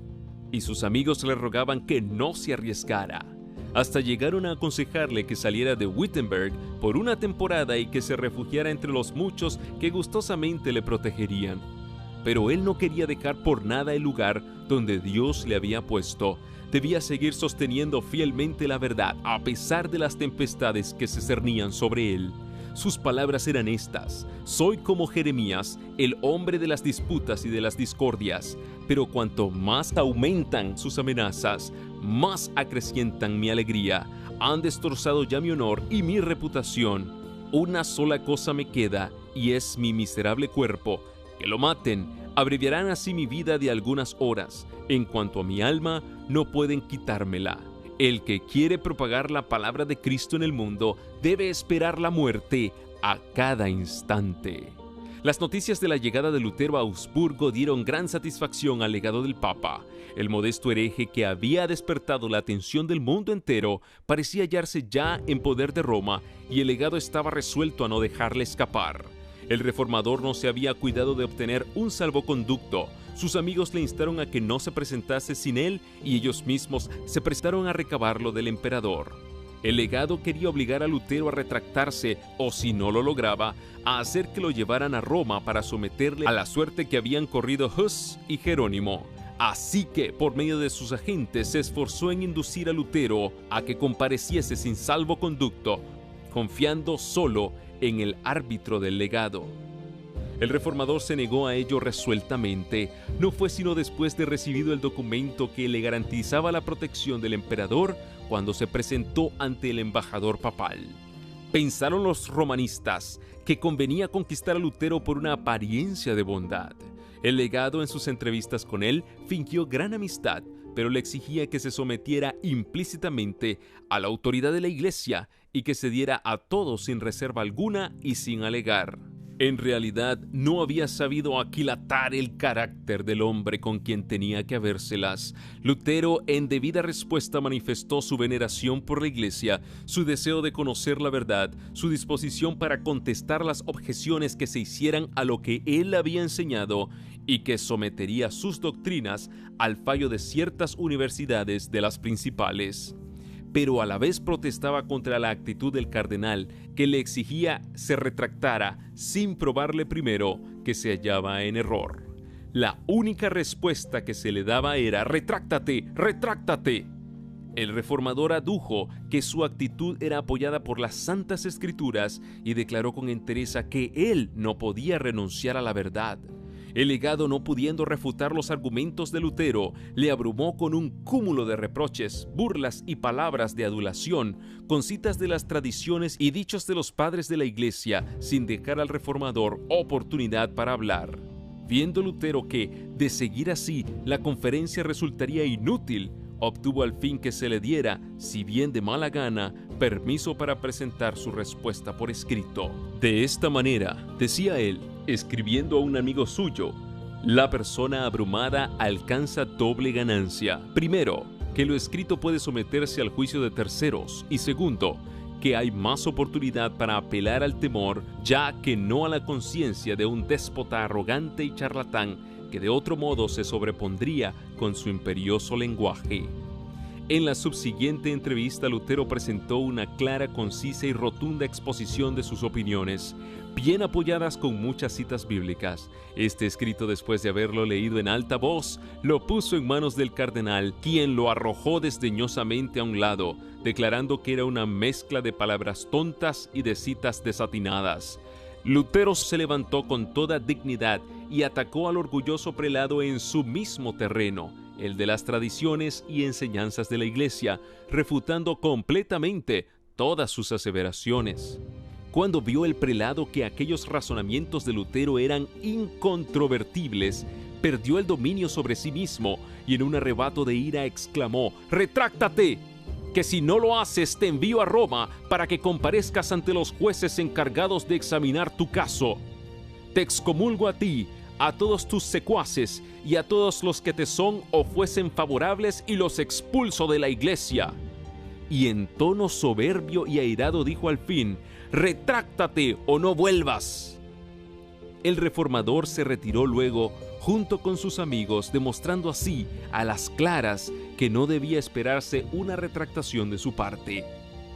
y sus amigos le rogaban que no se arriesgara. Hasta llegaron a aconsejarle que saliera de Wittenberg por una temporada y que se refugiara entre los muchos que gustosamente le protegerían. Pero él no quería dejar por nada el lugar donde Dios le había puesto. Debía seguir sosteniendo fielmente la verdad a pesar de las tempestades que se cernían sobre él. Sus palabras eran estas: soy como Jeremías, el hombre de las disputas y de las discordias, pero cuanto más aumentan sus amenazas, más acrecientan mi alegría. Han destrozado ya mi honor y mi reputación. Una sola cosa me queda, y es mi miserable cuerpo. Que lo maten, Abreviarán así mi vida de algunas horas. En cuanto a mi alma, no pueden quitármela. El que quiere propagar la palabra de Cristo en el mundo debe esperar la muerte a cada instante. Las noticias de la llegada de Lutero a Augsburgo dieron gran satisfacción al legado del Papa. El modesto hereje que había despertado la atención del mundo entero parecía hallarse ya en poder de Roma y el legado estaba resuelto a no dejarle escapar. El reformador no se había cuidado de obtener un salvoconducto. Sus amigos le instaron a que no se presentase sin él y ellos mismos se prestaron a recabarlo del emperador. El legado quería obligar a Lutero a retractarse o, si no lo lograba, a hacer que lo llevaran a Roma para someterle a la suerte que habían corrido Hus y Jerónimo. Así que, por medio de sus agentes, se esforzó en inducir a Lutero a que compareciese sin salvoconducto, confiando solo en el árbitro del legado. El reformador se negó a ello resueltamente. No fue sino después de recibido el documento que le garantizaba la protección del emperador cuando se presentó ante el embajador papal. Pensaron los romanistas que convenía conquistar a Lutero por una apariencia de bondad. El legado, en sus entrevistas con él, fingió gran amistad, pero le exigía que se sometiera implícitamente a la autoridad de la Iglesia y que cediera a todos sin reserva alguna y sin alegar. En realidad, no había sabido aquilatar el carácter del hombre con quien tenía que habérselas. Lutero, en debida respuesta, manifestó su veneración por la Iglesia, su deseo de conocer la verdad, su disposición para contestar las objeciones que se hicieran a lo que él había enseñado y que sometería sus doctrinas al fallo de ciertas universidades de las principales. Pero a la vez protestaba contra la actitud del cardenal, que le exigía se retractara sin probarle primero que se hallaba en error. La única respuesta que se le daba era «retráctate, retráctate». El reformador adujo que su actitud era apoyada por las Santas Escrituras y declaró con entereza que él no podía renunciar a la verdad. El legado, no pudiendo refutar los argumentos de Lutero, le abrumó con un cúmulo de reproches, burlas y palabras de adulación, con citas de las tradiciones y dichos de los padres de la Iglesia, sin dejar al reformador oportunidad para hablar. Viendo Lutero que, de seguir así, la conferencia resultaría inútil, obtuvo al fin que se le diera, si bien de mala gana, permiso para presentar su respuesta por escrito. De esta manera, decía él, escribiendo a un amigo suyo, la persona abrumada alcanza doble ganancia. Primero, que lo escrito puede someterse al juicio de terceros, y segundo, que hay más oportunidad para apelar al temor, ya que no a la conciencia de un déspota arrogante y charlatán que de otro modo se sobrepondría con su imperioso lenguaje. En la subsiguiente entrevista, Lutero presentó una clara, concisa y rotunda exposición de sus opiniones, bien apoyadas con muchas citas bíblicas. Este escrito, después de haberlo leído en alta voz, lo puso en manos del cardenal, quien lo arrojó desdeñosamente a un lado, declarando que era una mezcla de palabras tontas y de citas desatinadas. Lutero se levantó con toda dignidad y atacó al orgulloso prelado en su mismo terreno, el de las tradiciones y enseñanzas de la Iglesia, refutando completamente todas sus aseveraciones. Cuando vio el prelado que aquellos razonamientos de Lutero eran incontrovertibles, perdió el dominio sobre sí mismo y en un arrebato de ira exclamó: «¡Retráctate! Que si no lo haces te envío a Roma para que comparezcas ante los jueces encargados de examinar tu caso. Te excomulgo a ti, a todos tus secuaces y a todos los que te son o fuesen favorables y los expulso de la Iglesia». Y en tono soberbio y airado dijo al fin: «Retráctate o no vuelvas». El reformador se retiró luego junto con sus amigos, demostrando así a las claras que no debía esperarse una retractación de su parte.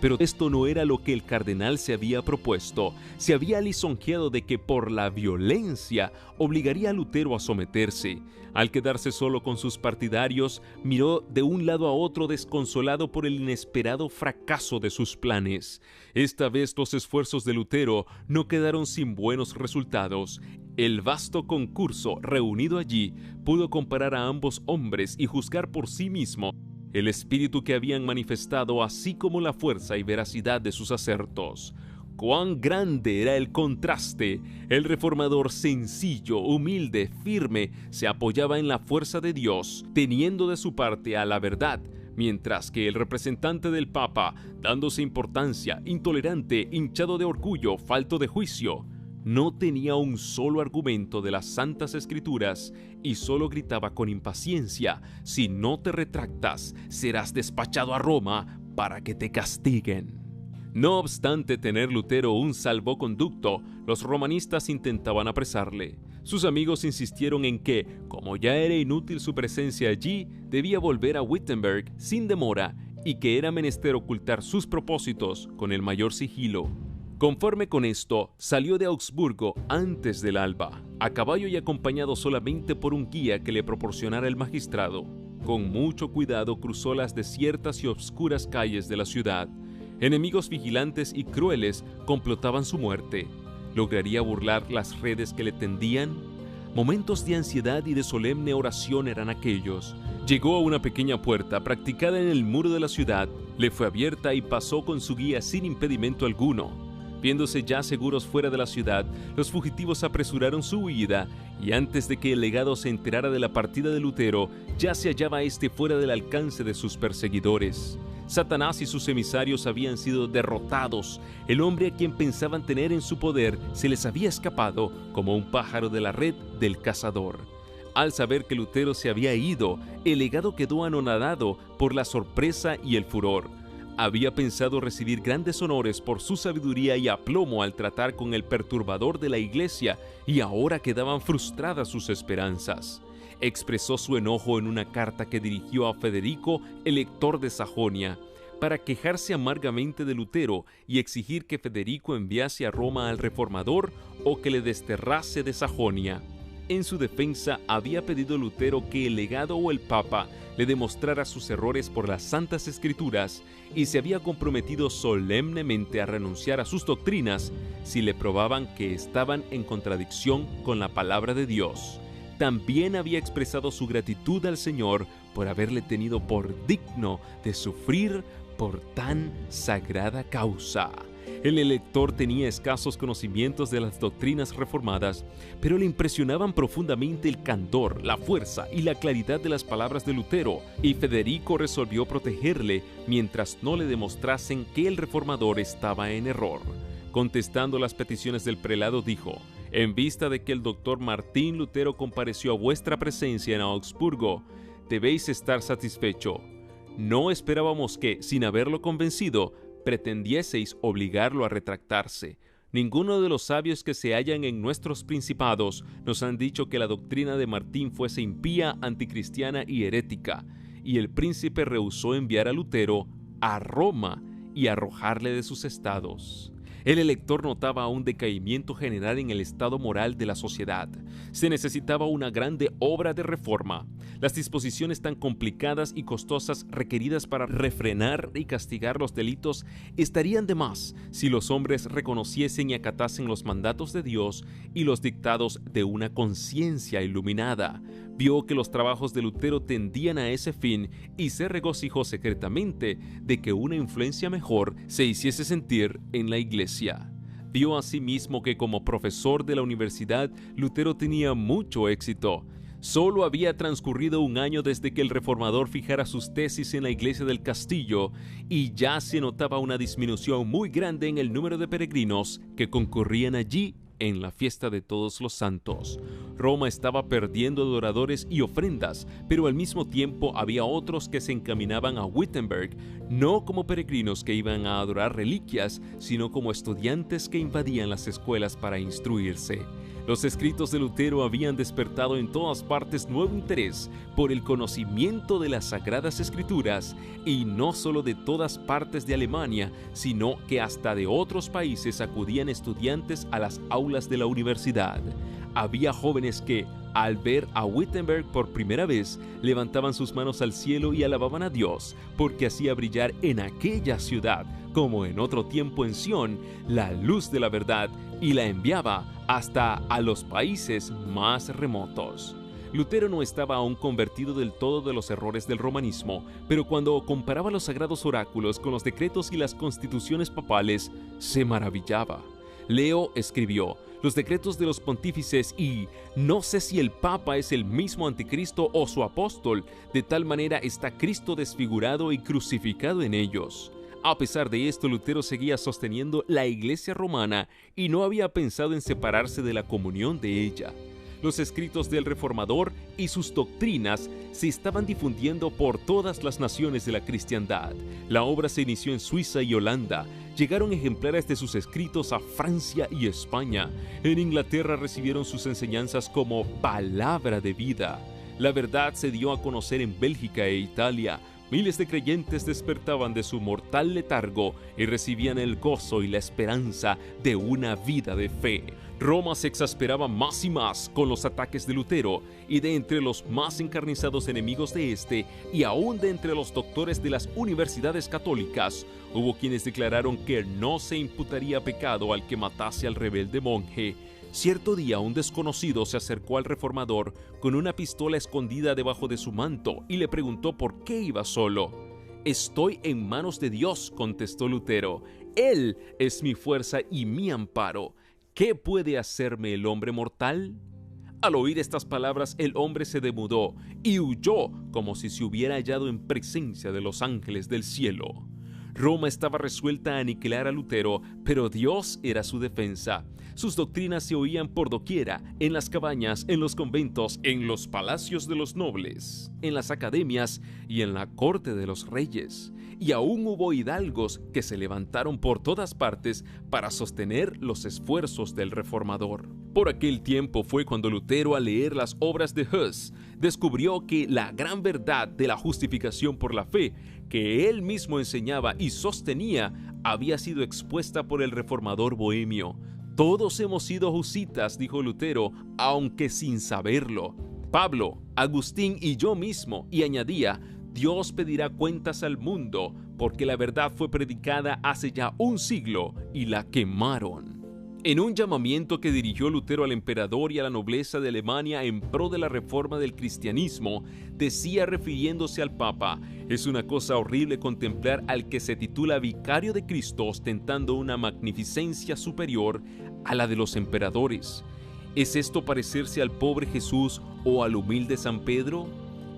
Pero esto no era lo que el cardenal se había propuesto. Se había lisonjeado de que por la violencia obligaría a Lutero a someterse. Al quedarse solo con sus partidarios, miró de un lado a otro desconsolado por el inesperado fracaso de sus planes. Esta vez los esfuerzos de Lutero no quedaron sin buenos resultados. El vasto concurso reunido allí pudo comparar a ambos hombres y juzgar por sí mismo el espíritu que habían manifestado, así como la fuerza y veracidad de sus asertos. Cuán grande era el contraste. El reformador sencillo, humilde, firme, se apoyaba en la fuerza de Dios, teniendo de su parte a la verdad, mientras que el representante del Papa, dándose importancia, intolerante, hinchado de orgullo, falto de juicio, no tenía un solo argumento de las Santas Escrituras y solo gritaba con impaciencia: si no te retractas, serás despachado a Roma para que te castiguen. No obstante tener Lutero un salvoconducto, los romanistas intentaban apresarle. Sus amigos insistieron en que, como ya era inútil su presencia allí, debía volver a Wittenberg sin demora y que era menester ocultar sus propósitos con el mayor sigilo. Conforme con esto, salió de Augsburgo antes del alba, a caballo y acompañado solamente por un guía que le proporcionara el magistrado. Con mucho cuidado cruzó las desiertas y obscuras calles de la ciudad. Enemigos vigilantes y crueles complotaban su muerte. ¿Lograría burlar las redes que le tendían? Momentos de ansiedad y de solemne oración eran aquellos. Llegó a una pequeña puerta practicada en el muro de la ciudad, le fue abierta y pasó con su guía sin impedimento alguno. Viéndose ya seguros fuera de la ciudad, los fugitivos apresuraron su huida y antes de que el legado se enterara de la partida de Lutero, ya se hallaba éste fuera del alcance de sus perseguidores. Satanás y sus emisarios habían sido derrotados. El hombre a quien pensaban tener en su poder se les había escapado como un pájaro de la red del cazador. Al saber que Lutero se había ido, el legado quedó anonadado por la sorpresa y el furor. Había pensado recibir grandes honores por su sabiduría y aplomo al tratar con el perturbador de la iglesia y ahora quedaban frustradas sus esperanzas. Expresó su enojo en una carta que dirigió a Federico, elector de Sajonia, para quejarse amargamente de Lutero y exigir que Federico enviase a Roma al reformador o que le desterrase de Sajonia. En su defensa había pedido Lutero que el legado o el Papa le demostrara sus errores por las Santas Escrituras y se había comprometido solemnemente a renunciar a sus doctrinas si le probaban que estaban en contradicción con la palabra de Dios. También había expresado su gratitud al Señor por haberle tenido por digno de sufrir por tan sagrada causa. El elector tenía escasos conocimientos de las doctrinas reformadas, pero le impresionaban profundamente el candor, la fuerza y la claridad de las palabras de Lutero, y Federico resolvió protegerle mientras no le demostrasen que el reformador estaba en error. Contestando las peticiones del prelado, dijo: en vista de que el doctor Martín Lutero compareció a vuestra presencia en Augsburgo, debéis estar satisfecho. No esperábamos que, sin haberlo convencido, pretendieseis obligarlo a retractarse. Ninguno de los sabios que se hallan en nuestros principados nos han dicho que la doctrina de Martín fuese impía, anticristiana y herética, y el príncipe rehusó enviar a Lutero a Roma y arrojarle de sus estados. El elector notaba un decaimiento general en el estado moral de la sociedad. Se necesitaba una grande obra de reforma. Las disposiciones tan complicadas y costosas requeridas para refrenar y castigar los delitos estarían de más si los hombres reconociesen y acatasen los mandatos de Dios y los dictados de una conciencia iluminada. Vio que los trabajos de Lutero tendían a ese fin y se regocijó secretamente de que una influencia mejor se hiciese sentir en la iglesia. Vio asimismo que como profesor de la universidad, Lutero tenía mucho éxito. Solo había transcurrido un año desde que el reformador fijara sus tesis en la iglesia del castillo y ya se notaba una disminución muy grande en el número de peregrinos que concurrían allí en la fiesta de todos los santos. Roma estaba perdiendo adoradores y ofrendas, pero al mismo tiempo había otros que se encaminaban a Wittenberg, no como peregrinos que iban a adorar reliquias, sino como estudiantes que invadían las escuelas para instruirse. Los escritos de Lutero habían despertado en todas partes nuevo interés por el conocimiento de las Sagradas Escrituras, y no solo de todas partes de Alemania, sino que hasta de otros países acudían estudiantes a las aulas de la universidad. Había jóvenes que, al ver a Wittenberg por primera vez, levantaban sus manos al cielo y alababan a Dios, porque hacía brillar en aquella ciudad, como en otro tiempo en Sión, la luz de la verdad, y la enviaba hasta a los países más remotos. Lutero no estaba aún convertido del todo de los errores del romanismo, pero cuando comparaba los sagrados oráculos con los decretos y las constituciones papales, se maravillaba. Leo escribió: los decretos de los pontífices y no sé si el Papa es el mismo anticristo o su apóstol, de tal manera está Cristo desfigurado y crucificado en ellos. A pesar de esto, Lutero seguía sosteniendo la Iglesia romana y no había pensado en separarse de la comunión de ella. Los escritos del Reformador y sus doctrinas se estaban difundiendo por todas las naciones de la cristiandad. La obra se inició en Suiza y Holanda. Llegaron ejemplares de sus escritos a Francia y España. En Inglaterra recibieron sus enseñanzas como palabra de vida. La verdad se dio a conocer en Bélgica e Italia. Miles de creyentes despertaban de su mortal letargo y recibían el gozo y la esperanza de una vida de fe. Roma se exasperaba más y más con los ataques de Lutero, y de entre los más encarnizados enemigos de este, y aún de entre los doctores de las universidades católicas, hubo quienes declararon que no se imputaría pecado al que matase al rebelde monje. Cierto día un desconocido se acercó al reformador con una pistola escondida debajo de su manto y le preguntó por qué iba solo. «Estoy en manos de Dios», contestó Lutero. «Él es mi fuerza y mi amparo. ¿Qué puede hacerme el hombre mortal?». Al oír estas palabras, el hombre se demudó y huyó como si se hubiera hallado en presencia de los ángeles del cielo. Roma estaba resuelta a aniquilar a Lutero, pero Dios era su defensa. Sus doctrinas se oían por doquiera, en las cabañas, en los conventos, en los palacios de los nobles, en las academias y en la corte de los reyes. Y aún hubo hidalgos que se levantaron por todas partes para sostener los esfuerzos del reformador. Por aquel tiempo fue cuando Lutero, al leer las obras de Hus, descubrió que la gran verdad de la justificación por la fe, que él mismo enseñaba y sostenía, había sido expuesta por el reformador bohemio. «Todos hemos sido husitas», dijo Lutero, aunque sin saberlo. Pablo, Agustín y yo mismo, y añadía: «Dios pedirá cuentas al mundo, porque la verdad fue predicada hace ya un siglo y la quemaron». En un llamamiento que dirigió Lutero al emperador y a la nobleza de Alemania en pro de la reforma del cristianismo, decía, refiriéndose al Papa: «Es una cosa horrible contemplar al que se titula vicario de Cristo ostentando una magnificencia superior a la de los emperadores. ¿Es esto parecerse al pobre Jesús o al humilde San Pedro?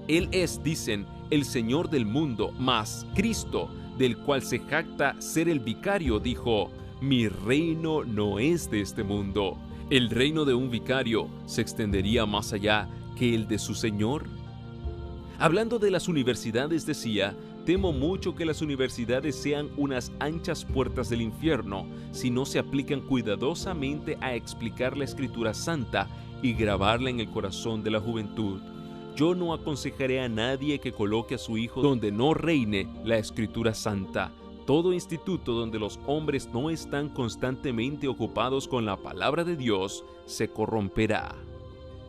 Él es, dicen, el Señor del mundo, mas Cristo, del cual se jacta ser el vicario, dijo: mi reino no es de este mundo». ¿El reino de un vicario se extendería más allá que el de su Señor? Hablando de las universidades decía: «Temo mucho que las universidades sean unas anchas puertas del infierno si no se aplican cuidadosamente a explicar la Escritura Santa y grabarla en el corazón de la juventud. Yo no aconsejaré a nadie que coloque a su hijo donde no reine la Escritura Santa. Todo instituto donde los hombres no están constantemente ocupados con la palabra de Dios se corromperá».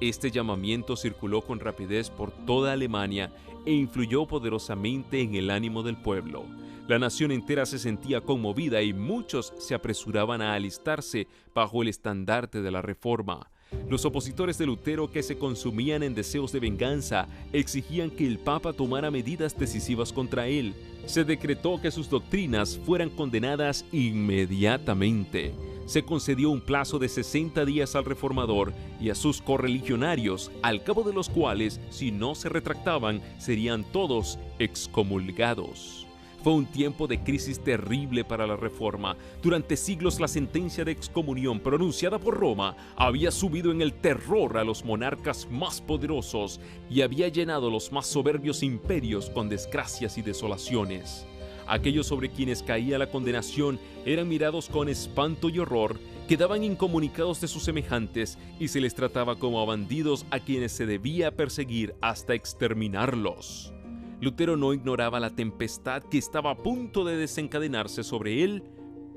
Este llamamiento circuló con rapidez por toda Alemania e influyó poderosamente en el ánimo del pueblo. La nación entera se sentía conmovida y muchos se apresuraban a alistarse bajo el estandarte de la Reforma. Los opositores de Lutero, que se consumían en deseos de venganza, exigían que el Papa tomara medidas decisivas contra él. Se decretó que sus doctrinas fueran condenadas inmediatamente. Se concedió un plazo de 60 días al reformador y a sus correligionarios, al cabo de los cuales, si no se retractaban, serían todos excomulgados. Fue un tiempo de crisis terrible para la Reforma. Durante siglos la sentencia de excomunión pronunciada por Roma había subido en el terror a los monarcas más poderosos y había llenado los más soberbios imperios con desgracias y desolaciones. Aquellos sobre quienes caía la condenación eran mirados con espanto y horror, quedaban incomunicados de sus semejantes y se les trataba como a bandidos a quienes se debía perseguir hasta exterminarlos. Lutero no ignoraba la tempestad que estaba a punto de desencadenarse sobre él,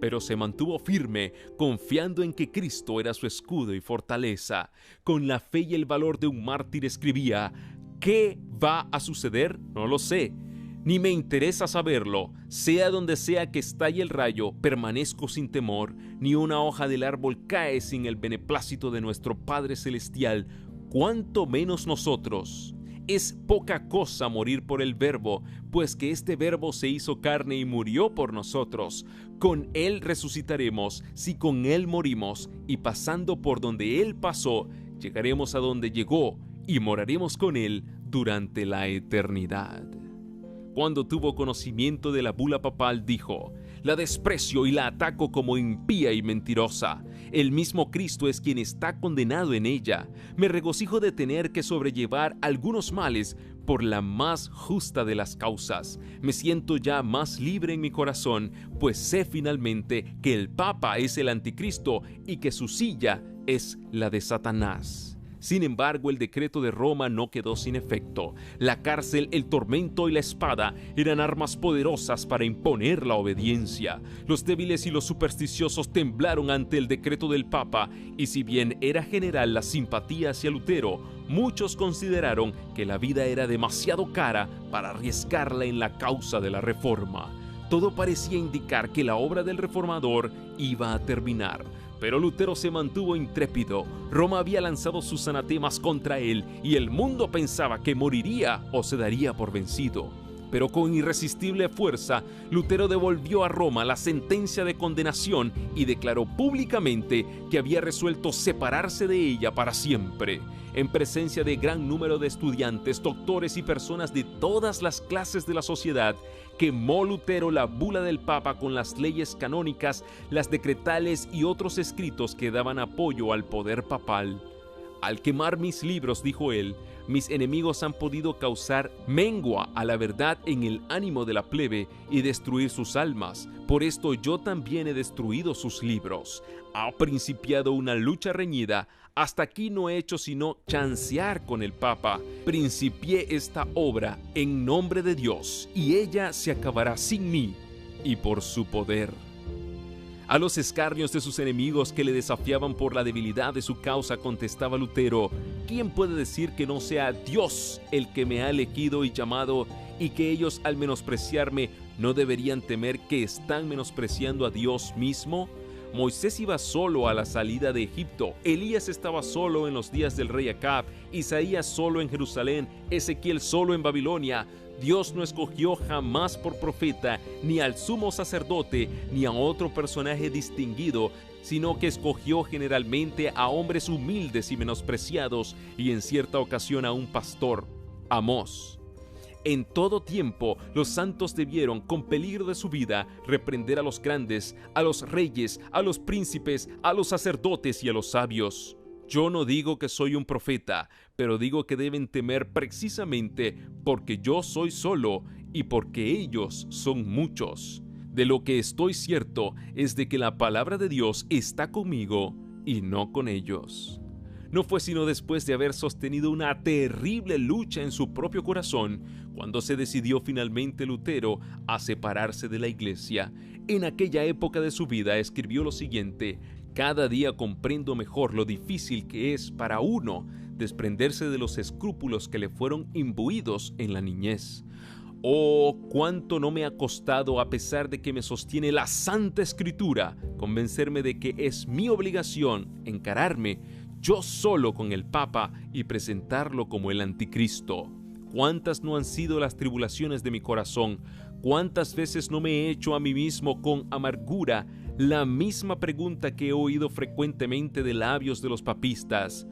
pero se mantuvo firme, confiando en que Cristo era su escudo y fortaleza. Con la fe y el valor de un mártir escribía: «¿Qué va a suceder? No lo sé, ni me interesa saberlo. Sea donde sea que estalle el rayo, permanezco sin temor. Ni una hoja del árbol cae sin el beneplácito de nuestro Padre Celestial. cuánto menos nosotros. Es poca cosa morir por el Verbo, pues que este Verbo se hizo carne y murió por nosotros. Con Él resucitaremos, si con Él morimos, y pasando por donde Él pasó, llegaremos a donde llegó, y moraremos con Él durante la eternidad. Cuando tuvo conocimiento de la bula papal, dijo: la desprecio y la ataco como impía y mentirosa. El mismo Cristo es quien está condenado en ella. Me regocijo de tener que sobrellevar algunos males por la más justa de las causas. Me siento ya más libre en mi corazón, pues sé finalmente que el Papa es el anticristo y que su silla es la de Satanás. Sin embargo, el decreto de Roma no quedó sin efecto. La cárcel, el tormento y la espada eran armas poderosas para imponer la obediencia. Los débiles y los supersticiosos temblaron ante el decreto del Papa, y si bien era general la simpatía hacia Lutero, muchos consideraron que la vida era demasiado cara para arriesgarla en la causa de la Reforma. Todo parecía indicar que la obra del reformador iba a terminar. Pero Lutero se mantuvo intrépido. Roma había lanzado sus anatemas contra él y el mundo pensaba que moriría o se daría por vencido. Pero con irresistible fuerza, Lutero devolvió a Roma la sentencia de condenación y declaró públicamente que había resuelto separarse de ella para siempre. En presencia de gran número de estudiantes, doctores y personas de todas las clases de la sociedad, quemó Lutero la bula del Papa con las leyes canónicas, las decretales y otros escritos que daban apoyo al poder papal. Al quemar mis libros, dijo él, mis enemigos han podido causar mengua a la verdad en el ánimo de la plebe y destruir sus almas. Por esto yo también he destruido sus libros. Ha principiado una lucha reñida. Hasta aquí no he hecho sino chancear con el Papa. Principié esta obra en nombre de Dios, y ella se acabará sin mí y por su poder. A los escarnios de sus enemigos que le desafiaban por la debilidad de su causa, contestaba Lutero: ¿quién puede decir que no sea Dios el que me ha elegido y llamado, y que ellos al menospreciarme no deberían temer que están menospreciando a Dios mismo? Moisés iba solo a la salida de Egipto, Elías estaba solo en los días del rey Acab, Isaías solo en Jerusalén, Ezequiel solo en Babilonia. Dios no escogió jamás por profeta ni al sumo sacerdote ni a otro personaje distinguido, sino que escogió generalmente a hombres humildes y menospreciados, y en cierta ocasión a un pastor, Amós. En todo tiempo los santos debieron, con peligro de su vida, reprender a los grandes, a los reyes, a los príncipes, a los sacerdotes y a los sabios. Yo no digo que soy un profeta, pero digo que deben temer precisamente porque yo soy solo y porque ellos son muchos. De lo que estoy cierto es de que la palabra de Dios está conmigo y no con ellos. No fue sino después de haber sostenido una terrible lucha en su propio corazón cuando se decidió finalmente Lutero a separarse de la Iglesia. En aquella época de su vida escribió lo siguiente: cada día comprendo mejor lo difícil que es para uno desprenderse de los escrúpulos que le fueron imbuidos en la niñez. Oh, cuánto no me ha costado, a pesar de que me sostiene la Santa Escritura, convencerme de que es mi obligación encararme yo solo con el Papa y presentarlo como el anticristo. ¿Cuántas no han sido las tribulaciones de mi corazón? ¿Cuántas veces no me he hecho a mí mismo con amargura la misma pregunta que he oído frecuentemente de labios de los papistas?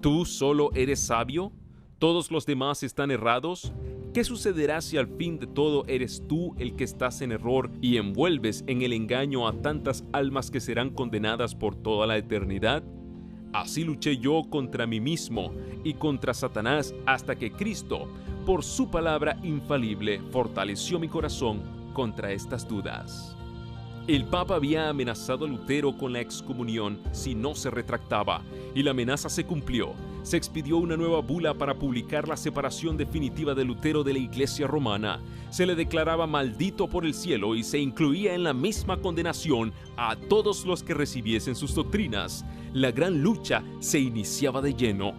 ¿Tú solo eres sabio? ¿Todos los demás están errados? ¿Qué sucederá si al fin de todo eres tú el que estás en error y envuelves en el engaño a tantas almas que serán condenadas por toda la eternidad? Así luché yo contra mí mismo y contra Satanás hasta que Cristo, por su palabra infalible, fortaleció mi corazón contra estas dudas. El Papa había amenazado a Lutero con la excomunión si no se retractaba, y la amenaza se cumplió. Se expidió una nueva bula para publicar la separación definitiva de Lutero de la Iglesia romana. Se le declaraba maldito por el cielo y se incluía en la misma condenación a todos los que recibiesen sus doctrinas. La gran lucha se iniciaba de lleno.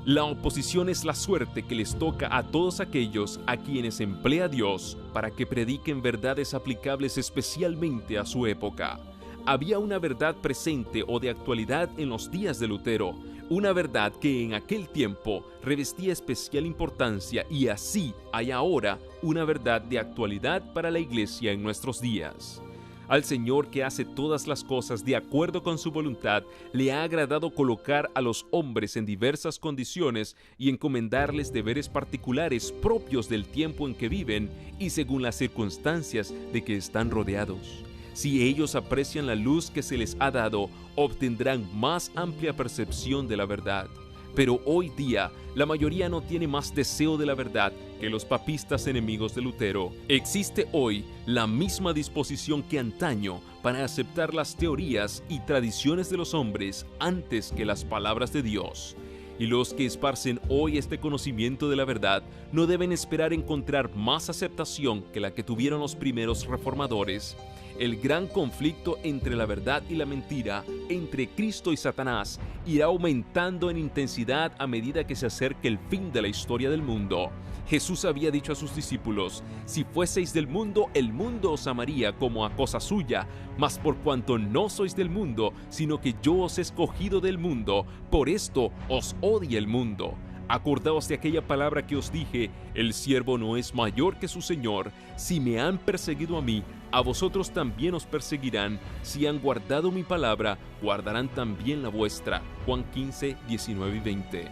La oposición es la suerte que les toca a todos aquellos a quienes emplea Dios para que prediquen verdades aplicables especialmente a su época. Había una verdad presente o de actualidad en los días de Lutero, Una verdad que en aquel tiempo revestía especial importancia y así hay ahora una verdad de actualidad para la iglesia en nuestros días. Al Señor, que hace todas las cosas de acuerdo con su voluntad, le ha agradado colocar a los hombres en diversas condiciones y encomendarles deberes particulares propios del tiempo en que viven y según las circunstancias de que están rodeados. Si ellos aprecian la luz que se les ha dado, obtendrán más amplia percepción de la verdad. Pero hoy día, la mayoría no tiene más deseo de la verdad que los papistas enemigos de Lutero. Existe hoy la misma disposición que antaño para aceptar las teorías y tradiciones de los hombres antes que las palabras de Dios. Y los que esparcen hoy este conocimiento de la verdad no deben esperar encontrar más aceptación que la que tuvieron los primeros reformadores. El gran conflicto entre la verdad y la mentira, entre Cristo y Satanás, irá aumentando en intensidad a medida que se acerque el fin de la historia del mundo. Jesús había dicho a sus discípulos: si fueseis del mundo, el mundo os amaría como a cosa suya, mas por cuanto no sois del mundo, sino que yo os he escogido del mundo, por esto os odia el mundo. Acordaos de aquella palabra que os dije: el siervo no es mayor que su Señor. Si me han perseguido a mí, a vosotros también os perseguirán. Si han guardado mi palabra, guardarán también la vuestra. Juan 15, 19 y 20.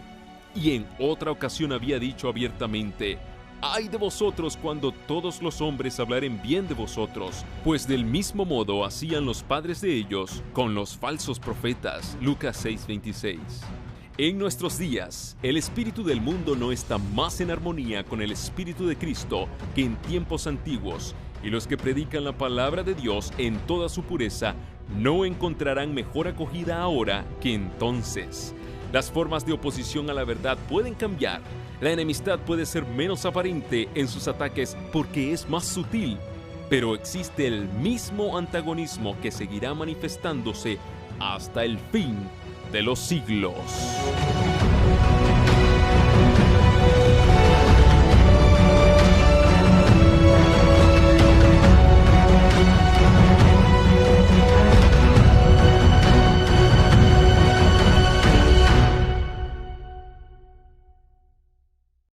Y en otra ocasión había dicho abiertamente: ¡ay de vosotros cuando todos los hombres hablaren bien de vosotros! Pues del mismo modo hacían los padres de ellos con los falsos profetas. Lucas 6, 26. En nuestros días, el espíritu del mundo no está más en armonía con el espíritu de Cristo que en tiempos antiguos, y los que predican la palabra de Dios en toda su pureza no encontrarán mejor acogida ahora que entonces. Las formas de oposición a la verdad pueden cambiar. La enemistad puede ser menos aparente en sus ataques porque es más sutil, pero existe el mismo antagonismo que seguirá manifestándose hasta el fin de los siglos.